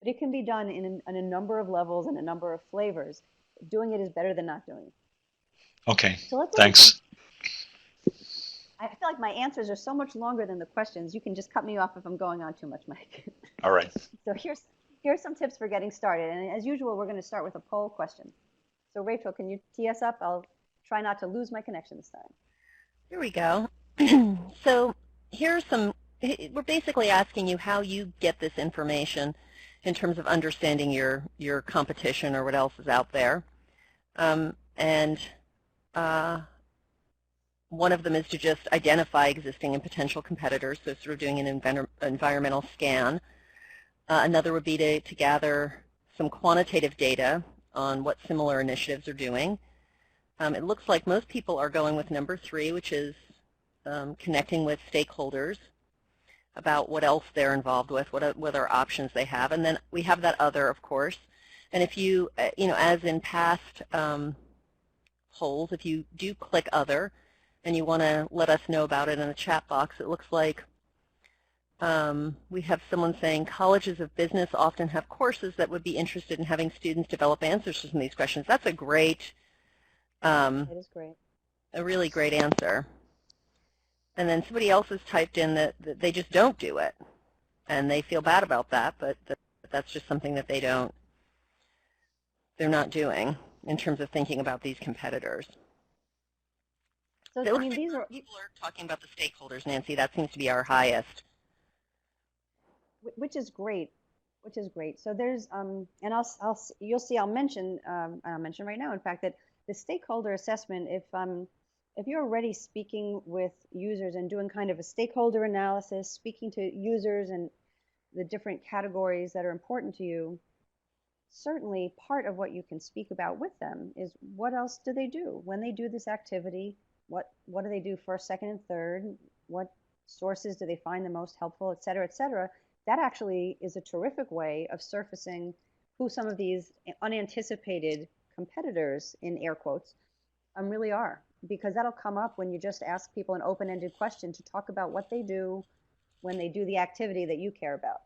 But it can be done in a number of levels and a number of flavors. Doing it is better than not doing it. Okay, so thanks. I feel like my answers are so much longer than the questions. You can just cut me off if I'm going on too much, Mike. All right. So here's some tips for getting started. And as usual, we're going to start with a poll question. So Rachel, can you tee us up? I'll try not to lose my connection this time. Here we go. So we're basically asking you how you get this information in terms of understanding your competition or what else is out there. One of them is to just identify existing and potential competitors, so sort of doing an environmental scan. Another would be to gather some quantitative data on what similar initiatives are doing. It looks like most people are going with number 3, which is connecting with stakeholders about what else they're involved with, what other options they have. And then we have that other, of course. And if you, as in past polls, if you do click other and you want to let us know about it in the chat box, it looks like we have someone saying colleges of business often have courses that would be interested in having students develop answers to some of these questions. That's a great, it is great. A really great answer. And then somebody else has typed in that they just don't do it, and they feel bad about that, but that's just something that they're not doing in terms of thinking about these competitors. So I mean, these are people are talking about the stakeholders, Nancy. That seems to be our highest. Which is great. So there's and you'll see I'll mention right now, in fact, that the stakeholder assessment, if you're already speaking with users and doing kind of a stakeholder analysis, speaking to users and the different categories that are important to you, certainly part of what you can speak about with them is what else do they do when they do this activity, what do they do first, second, and third, what sources do they find the most helpful, et cetera, et cetera. That actually is a terrific way of surfacing who some of these unanticipated competitors, in air quotes, really are, because that'll come up when you just ask people an open-ended question to talk about what they do when they do the activity that you care about.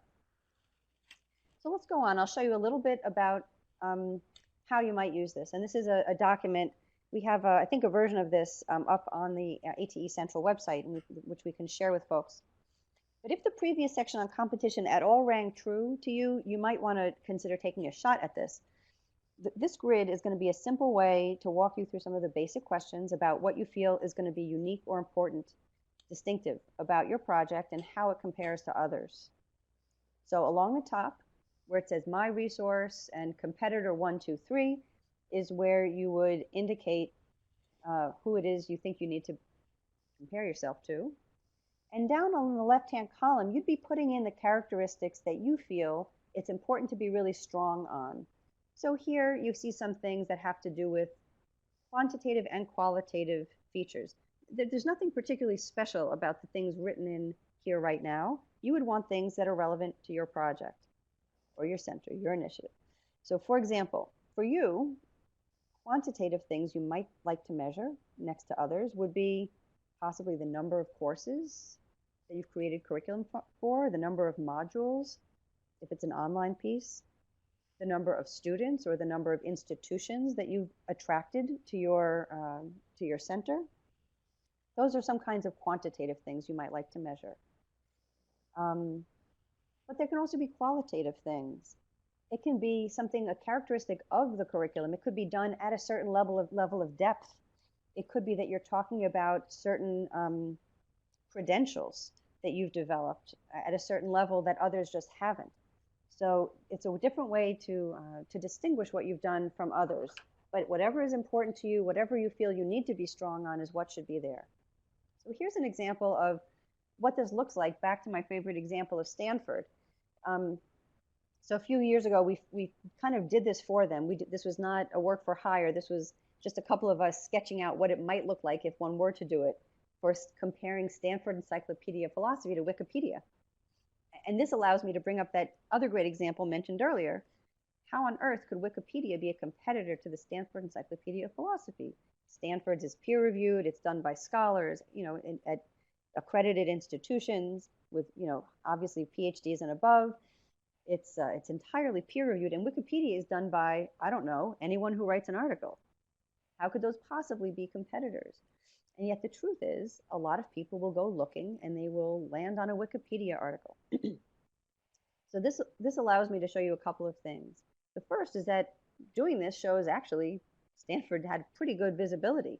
So let's go on. I'll show you a little bit about how you might use this. And this is a document. We have, I think, a version of this up on the ATE Central website, which we can share with folks. But if the previous section on competition at all rang true to you, you might want to consider taking a shot at this. This grid is going to be a simple way to walk you through some of the basic questions about what you feel is going to be unique or important, distinctive about your project and how it compares to others. So along the top, where it says My Resource and Competitor 1, 2, 3, is where you would indicate who it is you think you need to compare yourself to. And down on the left-hand column, you'd be putting in the characteristics that you feel it's important to be really strong on. So here you see some things that have to do with quantitative and qualitative features. There's nothing particularly special about the things written in here right now. You would want things that are relevant to your project or your center, your initiative. So for example, for you, quantitative things you might like to measure next to others would be possibly the number of courses that you've created curriculum for, the number of modules, if it's an online piece, the number of students or the number of institutions that you've attracted to your center. Those are some kinds of quantitative things you might like to measure. But there can also be qualitative things. It can be something, a characteristic of the curriculum. It could be done at a certain level of depth. It could be that you're talking about certain credentials that you've developed at a certain level that others just haven't. So it's a different way to distinguish what you've done from others. But whatever is important to you, whatever you feel you need to be strong on is what should be there. So here's an example of what this looks like, back to my favorite example of Stanford. So a few years ago, we kind of did this for them. This was not a work for hire. This was just a couple of us sketching out what it might look like if one were to do it, for comparing Stanford Encyclopedia of Philosophy to Wikipedia. And this allows me to bring up that other great example mentioned earlier. How on earth could Wikipedia be a competitor to the Stanford Encyclopedia of Philosophy? Stanford's is peer-reviewed. It's done by scholars, at accredited institutions with, obviously PhDs and above. It's entirely peer-reviewed, and Wikipedia is done by, I don't know, anyone who writes an article. How could those possibly be competitors? And yet the truth is, a lot of people will go looking and they will land on a Wikipedia article. So this allows me to show you a couple of things. The first is that doing this shows actually Stanford had pretty good visibility.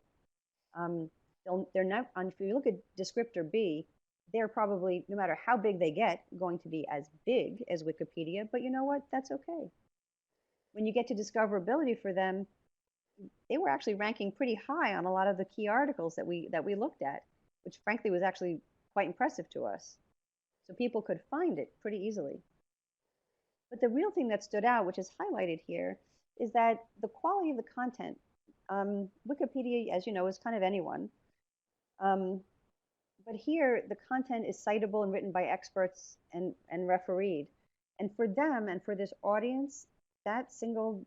They're not, if you look at descriptor B, they're probably, no matter how big they get, going to be as big as Wikipedia, but you know what? That's okay. When you get to discoverability for them, they were actually ranking pretty high on a lot of the key articles that we looked at, which frankly was actually quite impressive to us. So people could find it pretty easily. But the real thing that stood out, which is highlighted here, is that the quality of the content. Wikipedia, as you know, is kind of anyone. But here, the content is citable and written by experts and refereed. And for them and for this audience, that single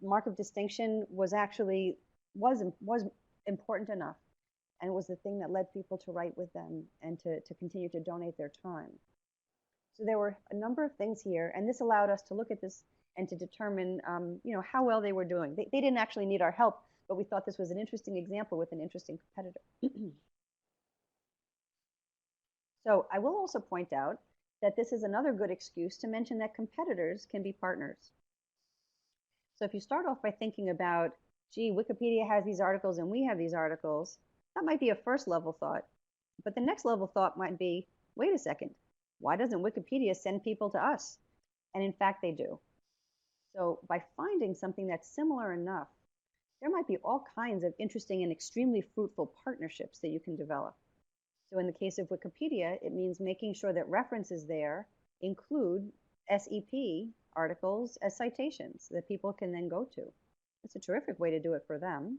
mark of distinction was important enough, and was the thing that led people to write with them and to continue to donate their time. So there were a number of things here, and this allowed us to look at this and to determine how well they were doing. They didn't actually need our help, but we thought this was an interesting example with an interesting competitor. So I will also point out that this is another good excuse to mention that competitors can be partners. So if you start off by thinking about, gee, Wikipedia has these articles and we have these articles, that might be a first level thought. But the next level thought might be, wait a second, why doesn't Wikipedia send people to us? And in fact, they do. So by finding something that's similar enough, there might be all kinds of interesting and extremely fruitful partnerships that you can develop. So in the case of Wikipedia, it means making sure that references there include SEP articles as citations that people can then go to. It's a terrific way to do it for them.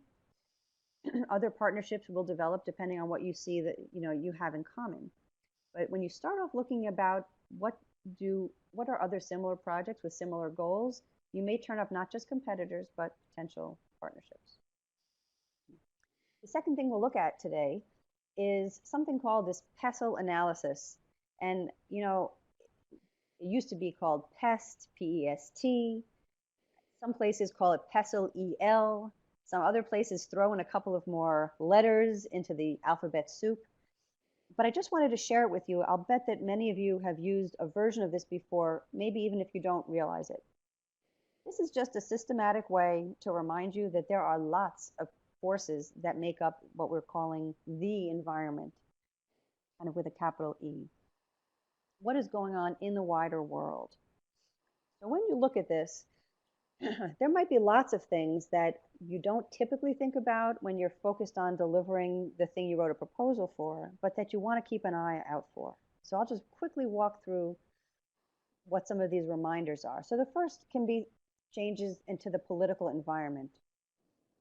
Other partnerships will develop depending on what you see that you have in common. But when you start off looking about what are other similar projects with similar goals, you may turn up not just competitors, but potential partnerships. The second thing we'll look at today is something called this Pestle Analysis. And it used to be called PEST, P-E-S-T. Some places call it Pestle, E-L. Some other places throw in a couple of more letters into the alphabet soup. But I just wanted to share it with you. I'll bet that many of you have used a version of this before, maybe even if you don't realize it. This is just a systematic way to remind you that there are lots of forces that make up what we're calling the environment, kind of with a capital E. What is going on in the wider world? So when you look at this, there might be lots of things that you don't typically think about when you're focused on delivering the thing you wrote a proposal for, but that you want to keep an eye out for. So I'll just quickly walk through what some of these reminders are. So the first can be changes into the political environment,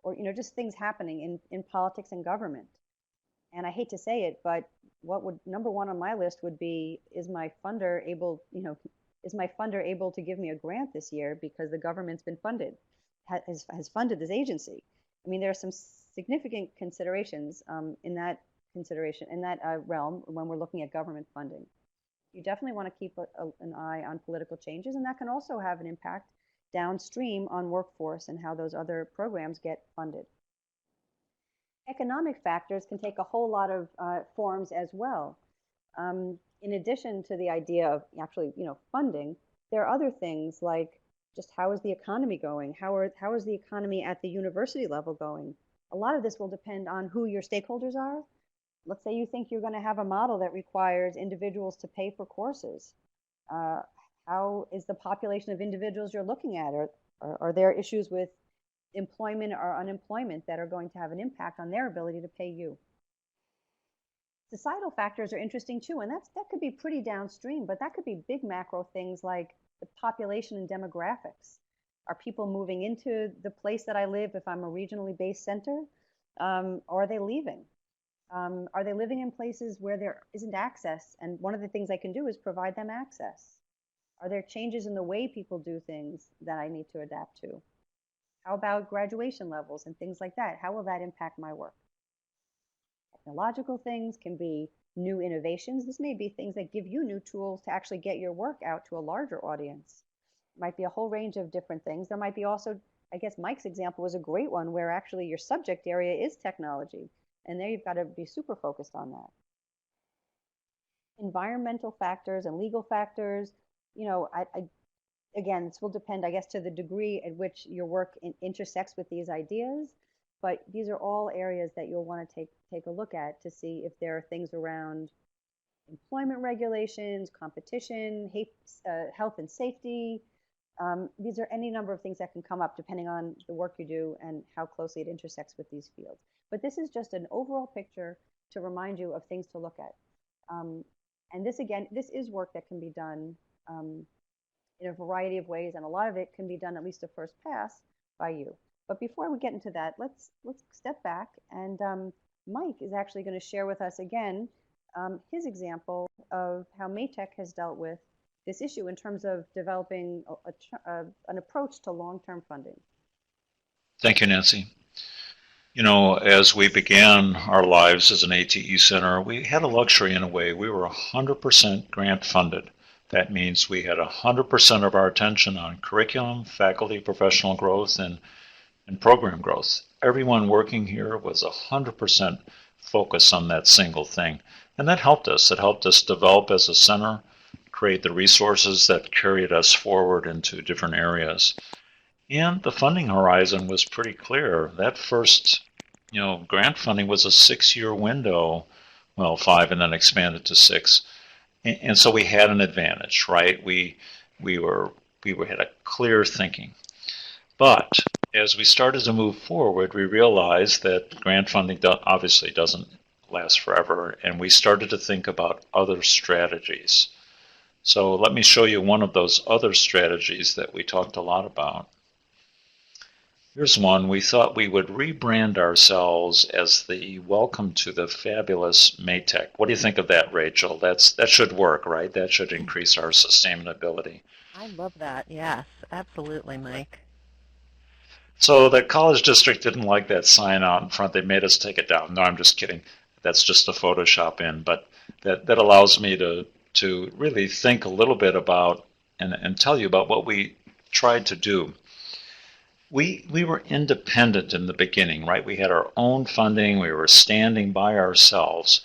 or just things happening in politics and government. And I hate to say it, but what would number one on my list would be, is my funder able to give me a grant this year because the government's been funded, has funded this agency? I mean, there are some significant considerations in that realm when we're looking at government funding. You definitely want to keep an eye on political changes, and that can also have an impact downstream on workforce and how those other programs get funded. Economic factors can take a whole lot of forms as well. In addition to the idea of actually, funding, there are other things like just how is the economy going? How is the economy at the university level going? A lot of this will depend on who your stakeholders are. Let's say you think you're going to have a model that requires individuals to pay for courses. How is the population of individuals you're looking at? Are there issues with employment or unemployment that are going to have an impact on their ability to pay you? Societal factors are interesting too, and that could be pretty downstream, but that could be big macro things like the population and demographics. Are people moving into the place that I live if I'm a regionally based center? Or are they leaving? Are they living in places where there isn't access? And one of the things I can do is provide them access. Are there changes in the way people do things that I need to adapt to? How about graduation levels and things like that? How will that impact my work? Technological things can be new innovations. This may be things that give you new tools to actually get your work out to a larger audience. It might be a whole range of different things. There might be also, I guess Mike's example was a great one, where actually your subject area is technology. And there you've got to be super focused on that. Environmental factors and legal factors, again, this will depend, I guess, to the degree at which your work intersects with these ideas. But these are all areas that you'll want to take a look at to see if there are things around employment regulations, competition, health and safety. These are any number of things that can come up depending on the work you do and how closely it intersects with these fields. But this is just an overall picture to remind you of things to look at. And this, again, this is work that can be done in a variety of ways, and a lot of it can be done, at least a first pass, by you. But before we get into that, let's step back, and Mike is actually going to share with us again his example of how Maytech has dealt with this issue in terms of developing an approach to long-term funding. Thank you, Nancy. As we began our lives as an ATE center, we had a luxury in a way. We were 100% grant funded. That means we had 100% of our attention on curriculum, faculty, professional growth, and program growth. Everyone working here was 100% focused on that single thing. And that helped us. It helped us develop as a center, create the resources that carried us forward into different areas. And the funding horizon was pretty clear. That first, grant funding was a 6-year window, well, 5 and then expanded to 6. And so we had an advantage, right? We had a clear thinking. But as we started to move forward, we realized that grant funding obviously doesn't last forever, and we started to think about other strategies. So let me show you one of those other strategies that we talked a lot about. Here's one. We thought we would rebrand ourselves as the Welcome to the Fabulous Maytech. What do you think of that, Rachel? That should work, right? That should increase our sustainability. I love that. Yes, absolutely, Mike. So the college district didn't like that sign out in front. They made us take it down. No, I'm just kidding. That's just a Photoshop in. But that allows me to really think a little bit about and tell you about what we tried to do. We were independent in the beginning, right? We had our own funding. We were standing by ourselves.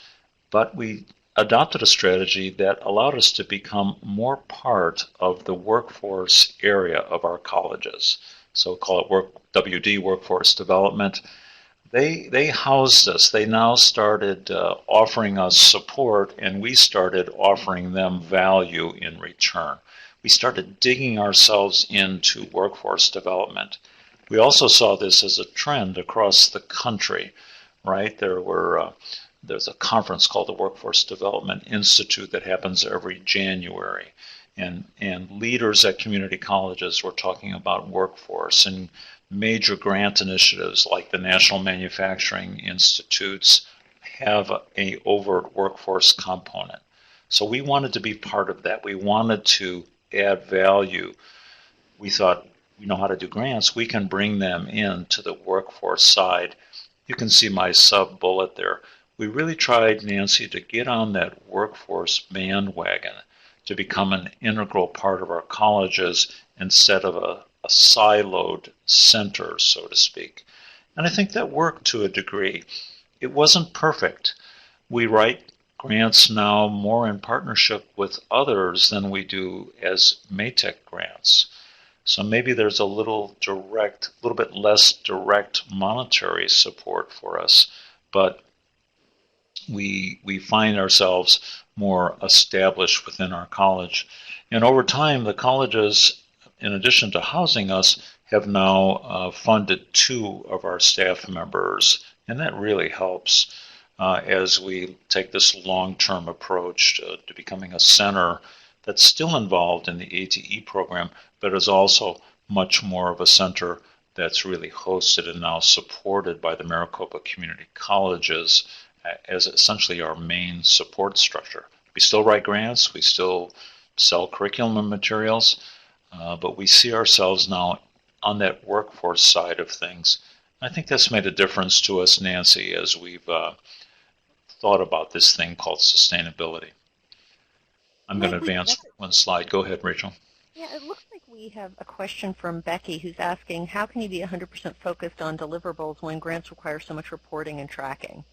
But we adopted a strategy that allowed us to become more part of the workforce area of our colleges. So call it WD, Workforce Development. They housed us. They now started offering us support, and we started offering them value in return. we started digging ourselves into workforce development. We also saw this as a trend across the country, right? There's a conference called the Workforce Development Institute that happens every January. And leaders at community colleges were talking about workforce, and major grant initiatives like the National Manufacturing Institutes have a overt workforce component. So we wanted to be part of that. We wanted to add value. We thought, we know how to do grants, we can bring them in to the workforce side. You can see my sub-bullet there. We really tried, Nancy, to get on that workforce bandwagon to become an integral part of our colleges instead of a siloed center, so to speak. And I think that worked to a degree. It wasn't perfect. We write grants now more in partnership with others than we do as Maytech grants. So maybe there's a little bit less direct monetary support for us, but we find ourselves more established within our college. And over time, the colleges, in addition to housing us, have now funded 2 of our staff members, and that really helps as we take this long-term approach to becoming a center that's still involved in the ATE program, but is also much more of a center that's really hosted and now supported by the Maricopa Community Colleges as essentially our main support structure. We still write grants, we still sell curriculum and materials, but we see ourselves now on that workforce side of things. I think that's made a difference to us, Nancy, as we've thought about this thing called sustainability. I'm going to advance one slide. Go ahead, Rachel. Yeah, it looks like we have a question from Becky who's asking, how can you be 100% focused on deliverables when grants require so much reporting and tracking?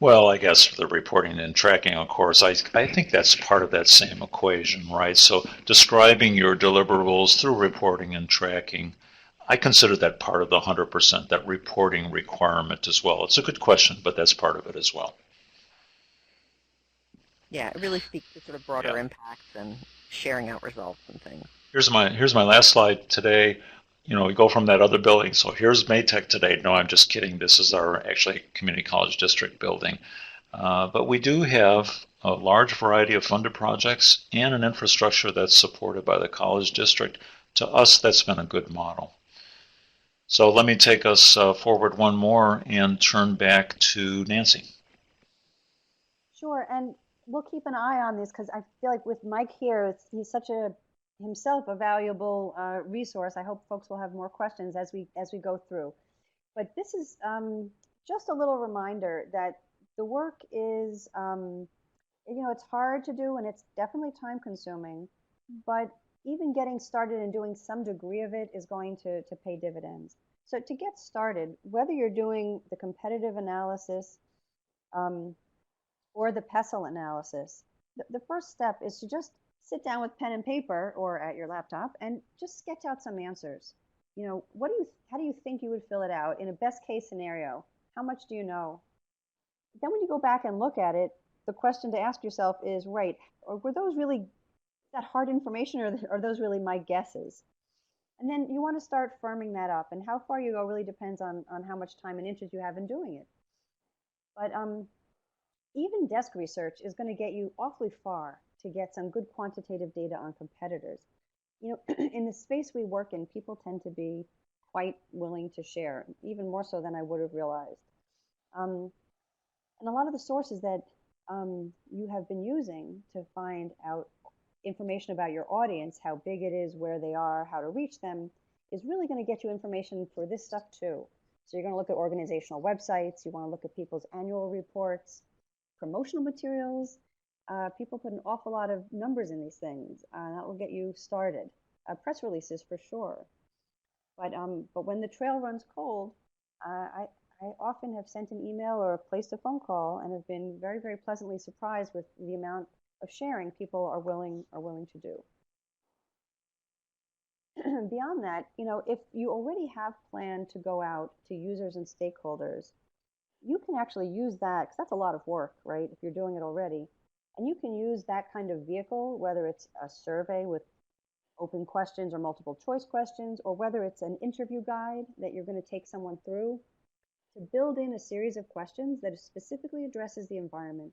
Well, I guess the reporting and tracking, of course, I think that's part of that same equation, right? So describing your deliverables through reporting and tracking, I consider that part of the 100%, that reporting requirement as well. It's a good question, but that's part of it as well. Yeah, it really speaks to sort of broader impacts and sharing out results and things. Here's my last slide today. You know, we go from that other building. So here's Maytech today. No, I'm just kidding. This is our actually community college district building. But we do have a large variety of funded projects and an infrastructure that's supported by the college district. To us, that's been a good model. So let me take us forward one more and turn back to Nancy. Sure, and we'll keep an eye on this because I feel like with Mike here, he's such himself a valuable resource. I hope folks will have more questions as we go through. But this is just a little reminder that the work is, it's hard to do and it's definitely time consuming, but even getting started and doing some degree of it is going to pay dividends. So to get started, whether you're doing the competitive analysis or the Pestle analysis, the first step is to just sit down with pen and paper or at your laptop and just sketch out some answers. You know, how do you think you would fill it out in a best case scenario? How much do you know? Then when you go back and look at it, the question to ask yourself is, right, or were those really that hard information, or are those really my guesses? And then you want to start firming that up, and how far you go really depends on how much time and interest you have in doing it. But even desk research is going to get you awfully far to get some good quantitative data on competitors. You know, in the space we work in, people tend to be quite willing to share, even more so than I would have realized. And a lot of the sources that you have been using to find out information about your audience, how big it is, where they are, how to reach them, is really going to get you information for this stuff too. So you're going to look at organizational websites, you want to look at people's annual reports, promotional materials. People put an awful lot of numbers in these things. That will get you started. Press releases for sure. But when the trail runs cold, I often have sent an email or placed a phone call and have been very, very pleasantly surprised with the amount of sharing people are willing to do. Beyond that, you know, if you already have planned to go out to users and stakeholders, you can actually use that, because that's a lot of work, right, if you're doing it already, And you can use that kind of vehicle, whether it's a survey with open questions or multiple choice questions, or whether it's an interview guide that you're going to take someone through, to build in a series of questions that specifically addresses the environment.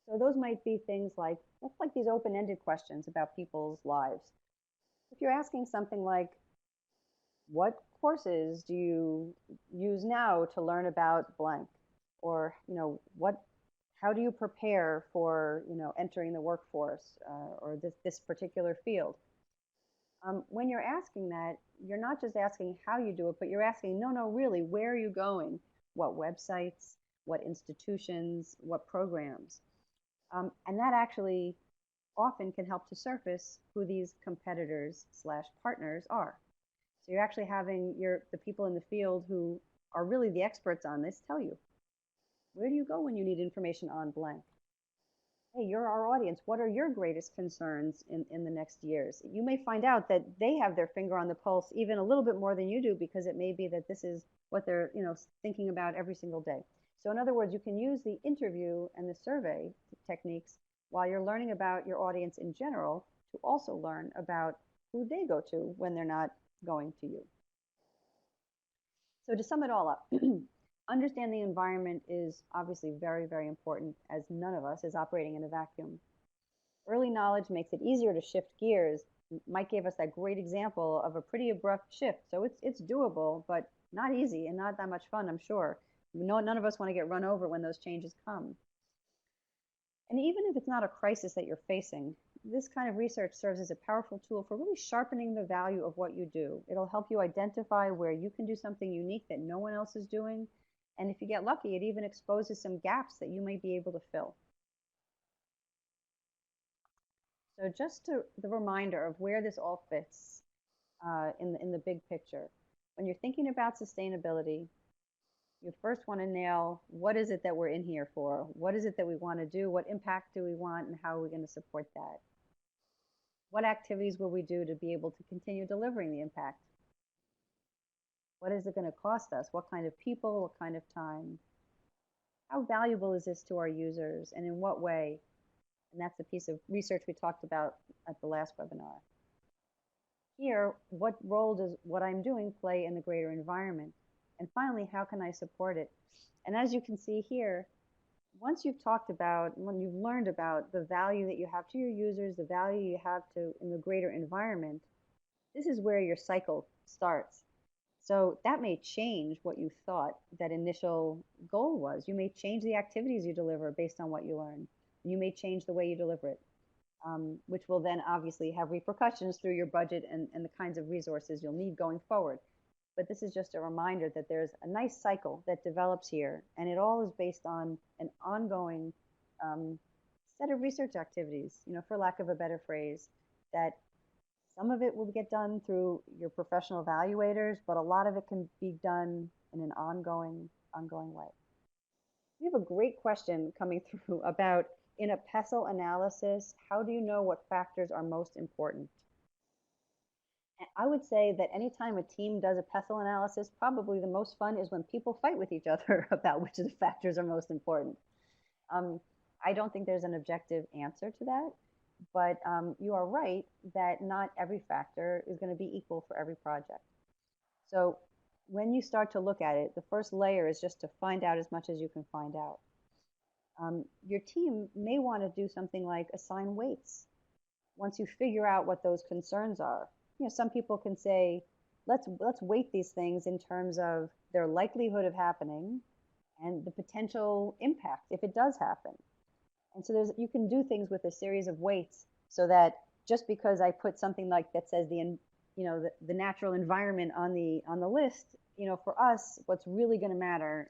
So those might be things like these open-ended questions about people's lives. If you're asking something like, what courses do you use now to learn about blank? Or, how do you prepare for, entering the workforce or this particular field? When you're asking that, you're not just asking how you do it, but you're asking, no, really, where are you going? What websites, what institutions, what programs? And that actually often can help to surface who these competitors/partners are. So you're actually having the people in the field who are really the experts on this tell you, where do you go when you need information on blank? Hey, you're our audience. What are your greatest concerns in the next years? You may find out that they have their finger on the pulse even a little bit more than you do, because it may be that this is what they're thinking about every single day. So in other words, you can use the interview and the survey techniques while you're learning about your audience in general to also learn about who they go to when they're not going to you. So to sum it all up, understanding the environment is obviously very, very important, as none of us is operating in a vacuum. Early knowledge makes it easier to shift gears. Mike gave us that great example of a pretty abrupt shift. So it's doable, but not easy and not that much fun, I'm sure. None of us want to get run over when those changes come. And even if it's not a crisis that you're facing, this kind of research serves as a powerful tool for really sharpening the value of what you do. It'll help you identify where you can do something unique that no one else is doing. And if you get lucky, it even exposes some gaps that you might be able to fill. So just the reminder of where this all fits in the big picture. When you're thinking about sustainability, you first want to nail, what is it that we're in here for? What is it that we want to do? What impact do we want, and how are we going to support that? What activities will we do to be able to continue delivering the impact? What is it going to cost us? What kind of people? What kind of time? How valuable is this to our users, and in what way? And that's the piece of research we talked about at the last webinar. Here, what role does what I'm doing play in the greater environment? And finally, how can I support it? And as you can see here, once you've talked about, when you've learned about the value that you have to your users, the value you have to in the greater environment, this is where your cycle starts. So that may change what you thought that initial goal was. You may change the activities you deliver based on what you learn. You may change the way you deliver it, which will then obviously have repercussions through your budget and the kinds of resources you'll need going forward. But this is just a reminder that there's a nice cycle that develops here, and it all is based on an ongoing set of research activities, for lack of a better phrase, that some of it will get done through your professional evaluators, but a lot of it can be done in an ongoing way. We have a great question coming through about, in a Pestle analysis, how do you know what factors are most important? I would say that anytime a team does a Pestle analysis, probably the most fun is when people fight with each other about which of the factors are most important. I don't think there's an objective answer to that, but you are right that not every factor is going to be equal for every project. So when you start to look at it, the first layer is just to find out as much as you can find out. Your team may want to do something like assign weights. Once you figure out what those concerns are, some people can say, let's weight these things in terms of their likelihood of happening and the potential impact if it does happen. And so you can do things with a series of weights, so that just because I put something like that says the natural environment on the list, for us, what's really going to matter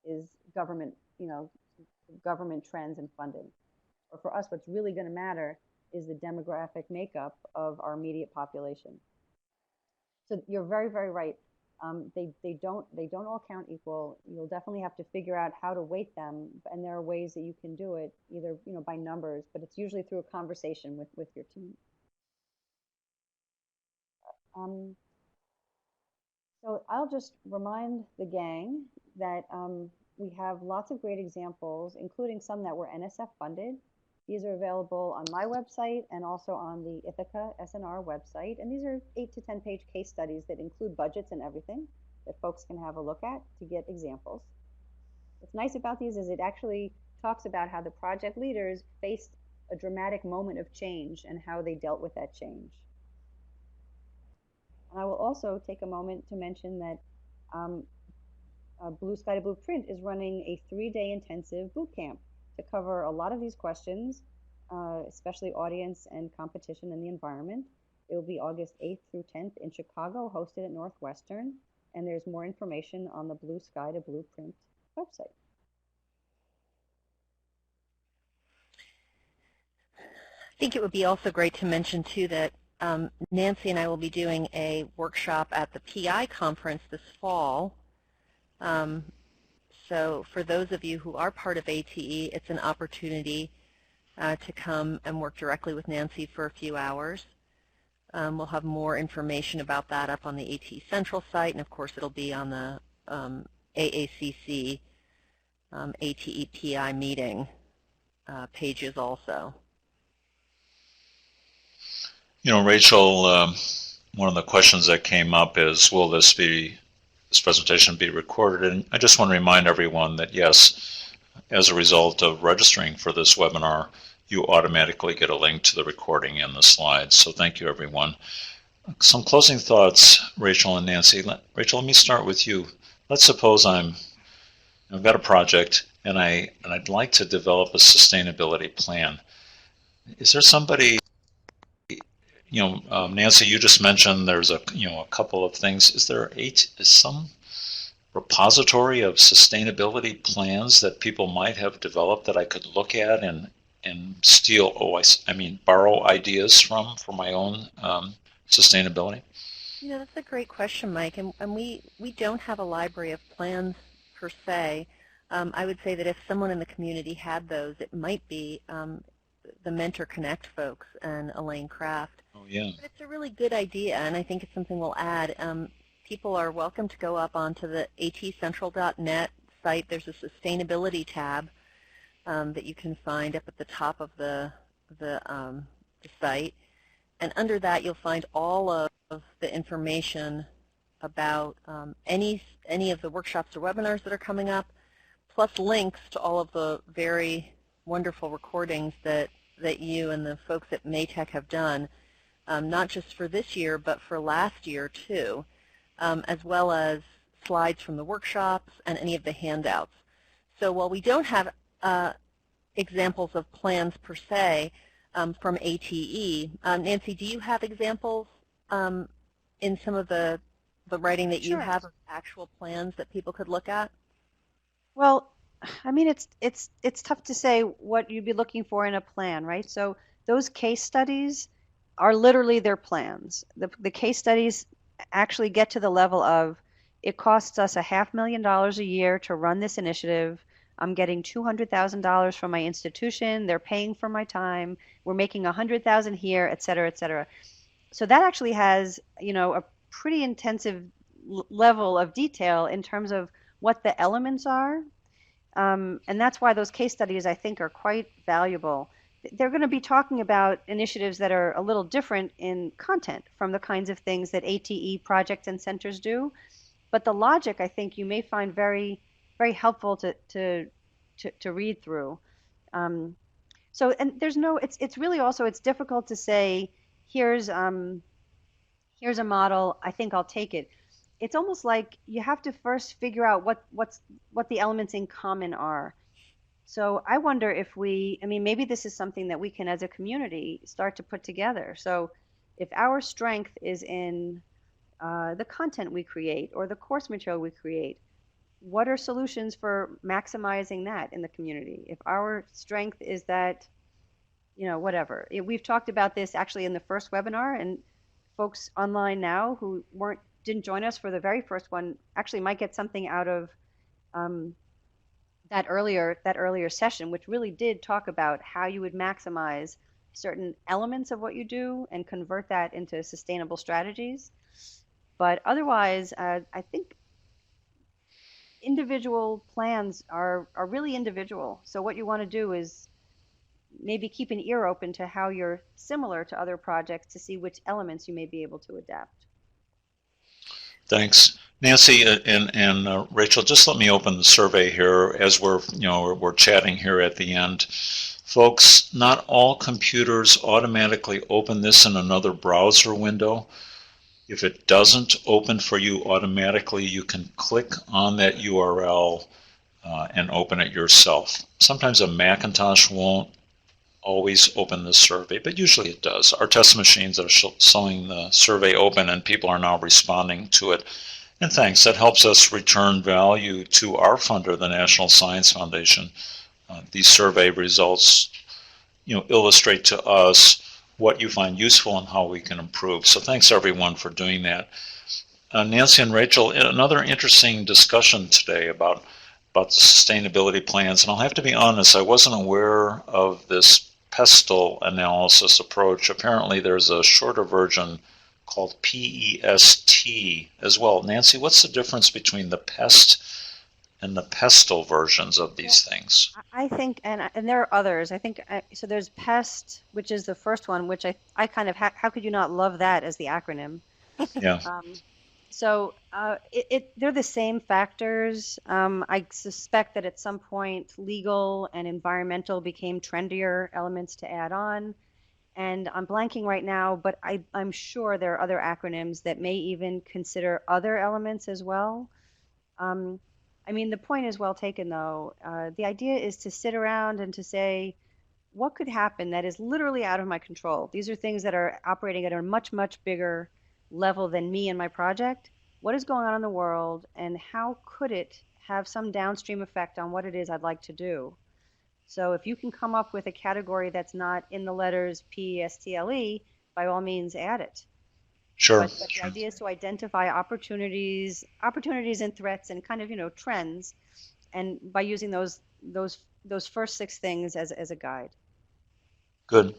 is government trends and funding. Or for us, what's really going to matter is the demographic makeup of our immediate population. So you're very, very right. They don't all count equal. You'll definitely have to figure out how to weight them, and there are ways that you can do it, either by numbers, but it's usually through a conversation with your team. So I'll just remind the gang that we have lots of great examples, including some that were NSF funded. These are available on my website and also on the Ithaca SNR website. And these are 8 to 10 page case studies that include budgets and everything that folks can have a look at to get examples. What's nice about these is it actually talks about how the project leaders faced a dramatic moment of change and how they dealt with that change. And I will also take a moment to mention that Blue Sky to Blueprint is running a 3-day intensive boot camp to cover a lot of these questions, especially audience and competition in the environment. It will be August 8th through 10th in Chicago, hosted at Northwestern, and there's more information on the Blue Sky to Blueprint website. I think it would be also great to mention too that Nancy and I will be doing a workshop at the PI conference this fall. So for those of you who are part of ATE, it's an opportunity to come and work directly with Nancy for a few hours. We'll have more information about that up on the ATE Central site, and of course it'll be on the AACC ATE PI meeting pages also. You know, Rachel, one of the questions that came up is, will this presentation be recorded? And I just want to remind everyone that yes, as a result of registering for this webinar, you automatically get a link to the recording and the slides. So thank you, everyone. Some closing thoughts, Rachel and Nancy. Rachel, let me start with you. Let's suppose I've got a project and I'd like to develop a sustainability plan. Is there somebody, Nancy, you just mentioned there's a couple of things. Is there some repository of sustainability plans that people might have developed that I could look at and borrow ideas from for my own sustainability? You know, that's a great question, Mike, and we don't have a library of plans per se. I would say that if someone in the community had those, it might be the Mentor Connect folks and Elaine Kraft. Oh, yeah. But it's a really good idea, and I think it's something we'll add. People are welcome to go up onto the atcentral.net site. There's a sustainability tab that you can find up at the top of the site. And under that, you'll find all of the information about any of the workshops or webinars that are coming up, plus links to all of the very wonderful recordings that you and the folks at Maytech have done, not just for this year, but for last year too, as well as slides from the workshops and any of the handouts. So while we don't have examples of plans per se from ATE, Nancy, do you have examples in some of the writing that you have of actual plans that people could look at? Well, I mean, it's tough to say what you'd be looking for in a plan, right? So those case studies are literally their plans. The case studies actually get to the level of, it costs us $500,000 a year to run this initiative. I'm getting $200,000 from my institution. They're paying for my time. We're making $100,000 here, et cetera, et cetera. So that actually has, a pretty intensive level of detail in terms of what the elements are. And that's why those case studies, I think, are quite valuable. They're going to be talking about initiatives that are a little different in content from the kinds of things that ATE projects and centers do. But the logic, I think, you may find very, very helpful to read through. So, and there's no, it's really also, it's difficult to say, here's a model, I think I'll take it. It's almost like you have to first figure out what the elements in common are. So I wonder if maybe this is something that we can, as a community, start to put together. So if our strength is in the content we create or the course material we create, what are solutions for maximizing that in the community? If our strength is that, whatever. We've talked about this actually in the first webinar, and folks online now who didn't join us for the very first one actually might get something out of that earlier session, which really did talk about how you would maximize certain elements of what you do and convert that into sustainable strategies. But otherwise, I think individual plans are really individual. So what you want to do is maybe keep an ear open to how you're similar to other projects to see which elements you may be able to adapt. Thanks. Nancy and Rachel, just let me open the survey here as we're chatting here at the end. Folks, not all computers automatically open this in another browser window. If it doesn't open for you automatically, you can click on that URL and open it yourself. Sometimes a Macintosh won't always open the survey, but usually it does. Our test machines are showing the survey open and people are now responding to it. And thanks, that helps us return value to our funder, the National Science Foundation. These survey results illustrate to us what you find useful and how we can improve. So thanks everyone for doing that. Nancy and Rachel, another interesting discussion today about the sustainability plans. And I'll have to be honest, I wasn't aware of this Pestle Analysis approach. Apparently there's a shorter version called PEST as well. Nancy, what's the difference between the PEST and the Pestle versions of these things? I think, and there are others. I think, so there's PEST, which is the first one, which I kind of, how could you not love that as the acronym? Yeah. So they're the same factors. I suspect that at some point legal and environmental became trendier elements to add on. And I'm blanking right now, but I'm sure there are other acronyms that may even consider other elements as well. I mean, the point is well taken, though. The idea is to sit around and to say, what could happen that is literally out of my control? These are things that are operating at a much, much bigger level than me and my project. What is going on in the world, and how could it have some downstream effect on what it is I'd like to do? So if you can come up with a category that's not in the letters PESTLE, by all means add it. Sure. But the idea is to identify opportunities and threats and kind of trends, and by using those first 6 things as a guide. Good.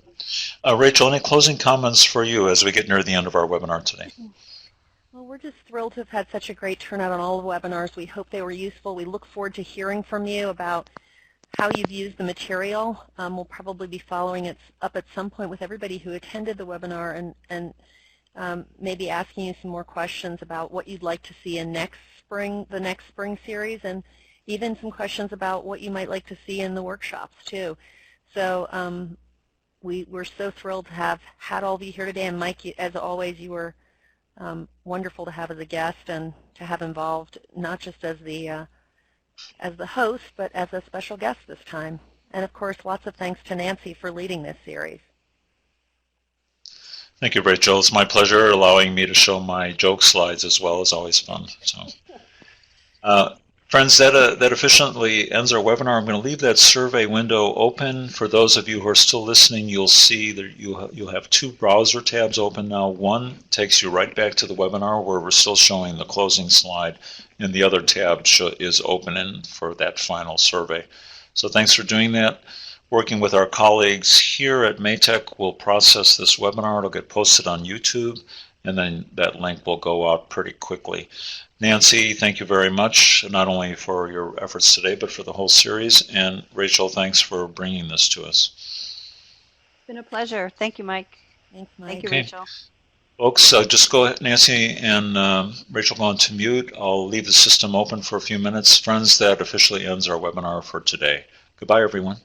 Rachel, any closing comments for you as we get near the end of our webinar today? Well, we're just thrilled to have had such a great turnout on all the webinars. We hope they were useful. We look forward to hearing from you about how you've used the material. We'll probably be following it up at some point with everybody who attended the webinar and maybe asking you some more questions about what you'd like to see in the next spring series, and even some questions about what you might like to see in the workshops too. So we're so thrilled to have had all of you here today, and Mike, as always, you were wonderful to have as a guest and to have involved, not just as the host, but as a special guest this time. And of course, lots of thanks to Nancy for leading this series. Thank you, Rachel. It's my pleasure allowing me to show my joke slides as well. It's always fun. So, friends, that efficiently ends our webinar. I'm going to leave that survey window open. For those of you who are still listening, you'll see that you'll have 2 browser tabs open now. One takes you right back to the webinar where we're still showing the closing slide, and the other tab is open for that final survey. So thanks for doing that. Working with our colleagues here at Maytech, we'll process this webinar. It'll get posted on YouTube, and then that link will go out pretty quickly. Nancy, thank you very much, not only for your efforts today, but for the whole series. And Rachel, thanks for bringing this to us. It's been a pleasure. Thank you, Mike. Thanks, Mike. Thank you, Okay. Rachel. Folks, just go ahead, Nancy and Rachel, go on to mute. I'll leave the system open for a few minutes. Friends, that officially ends our webinar for today. Goodbye, everyone.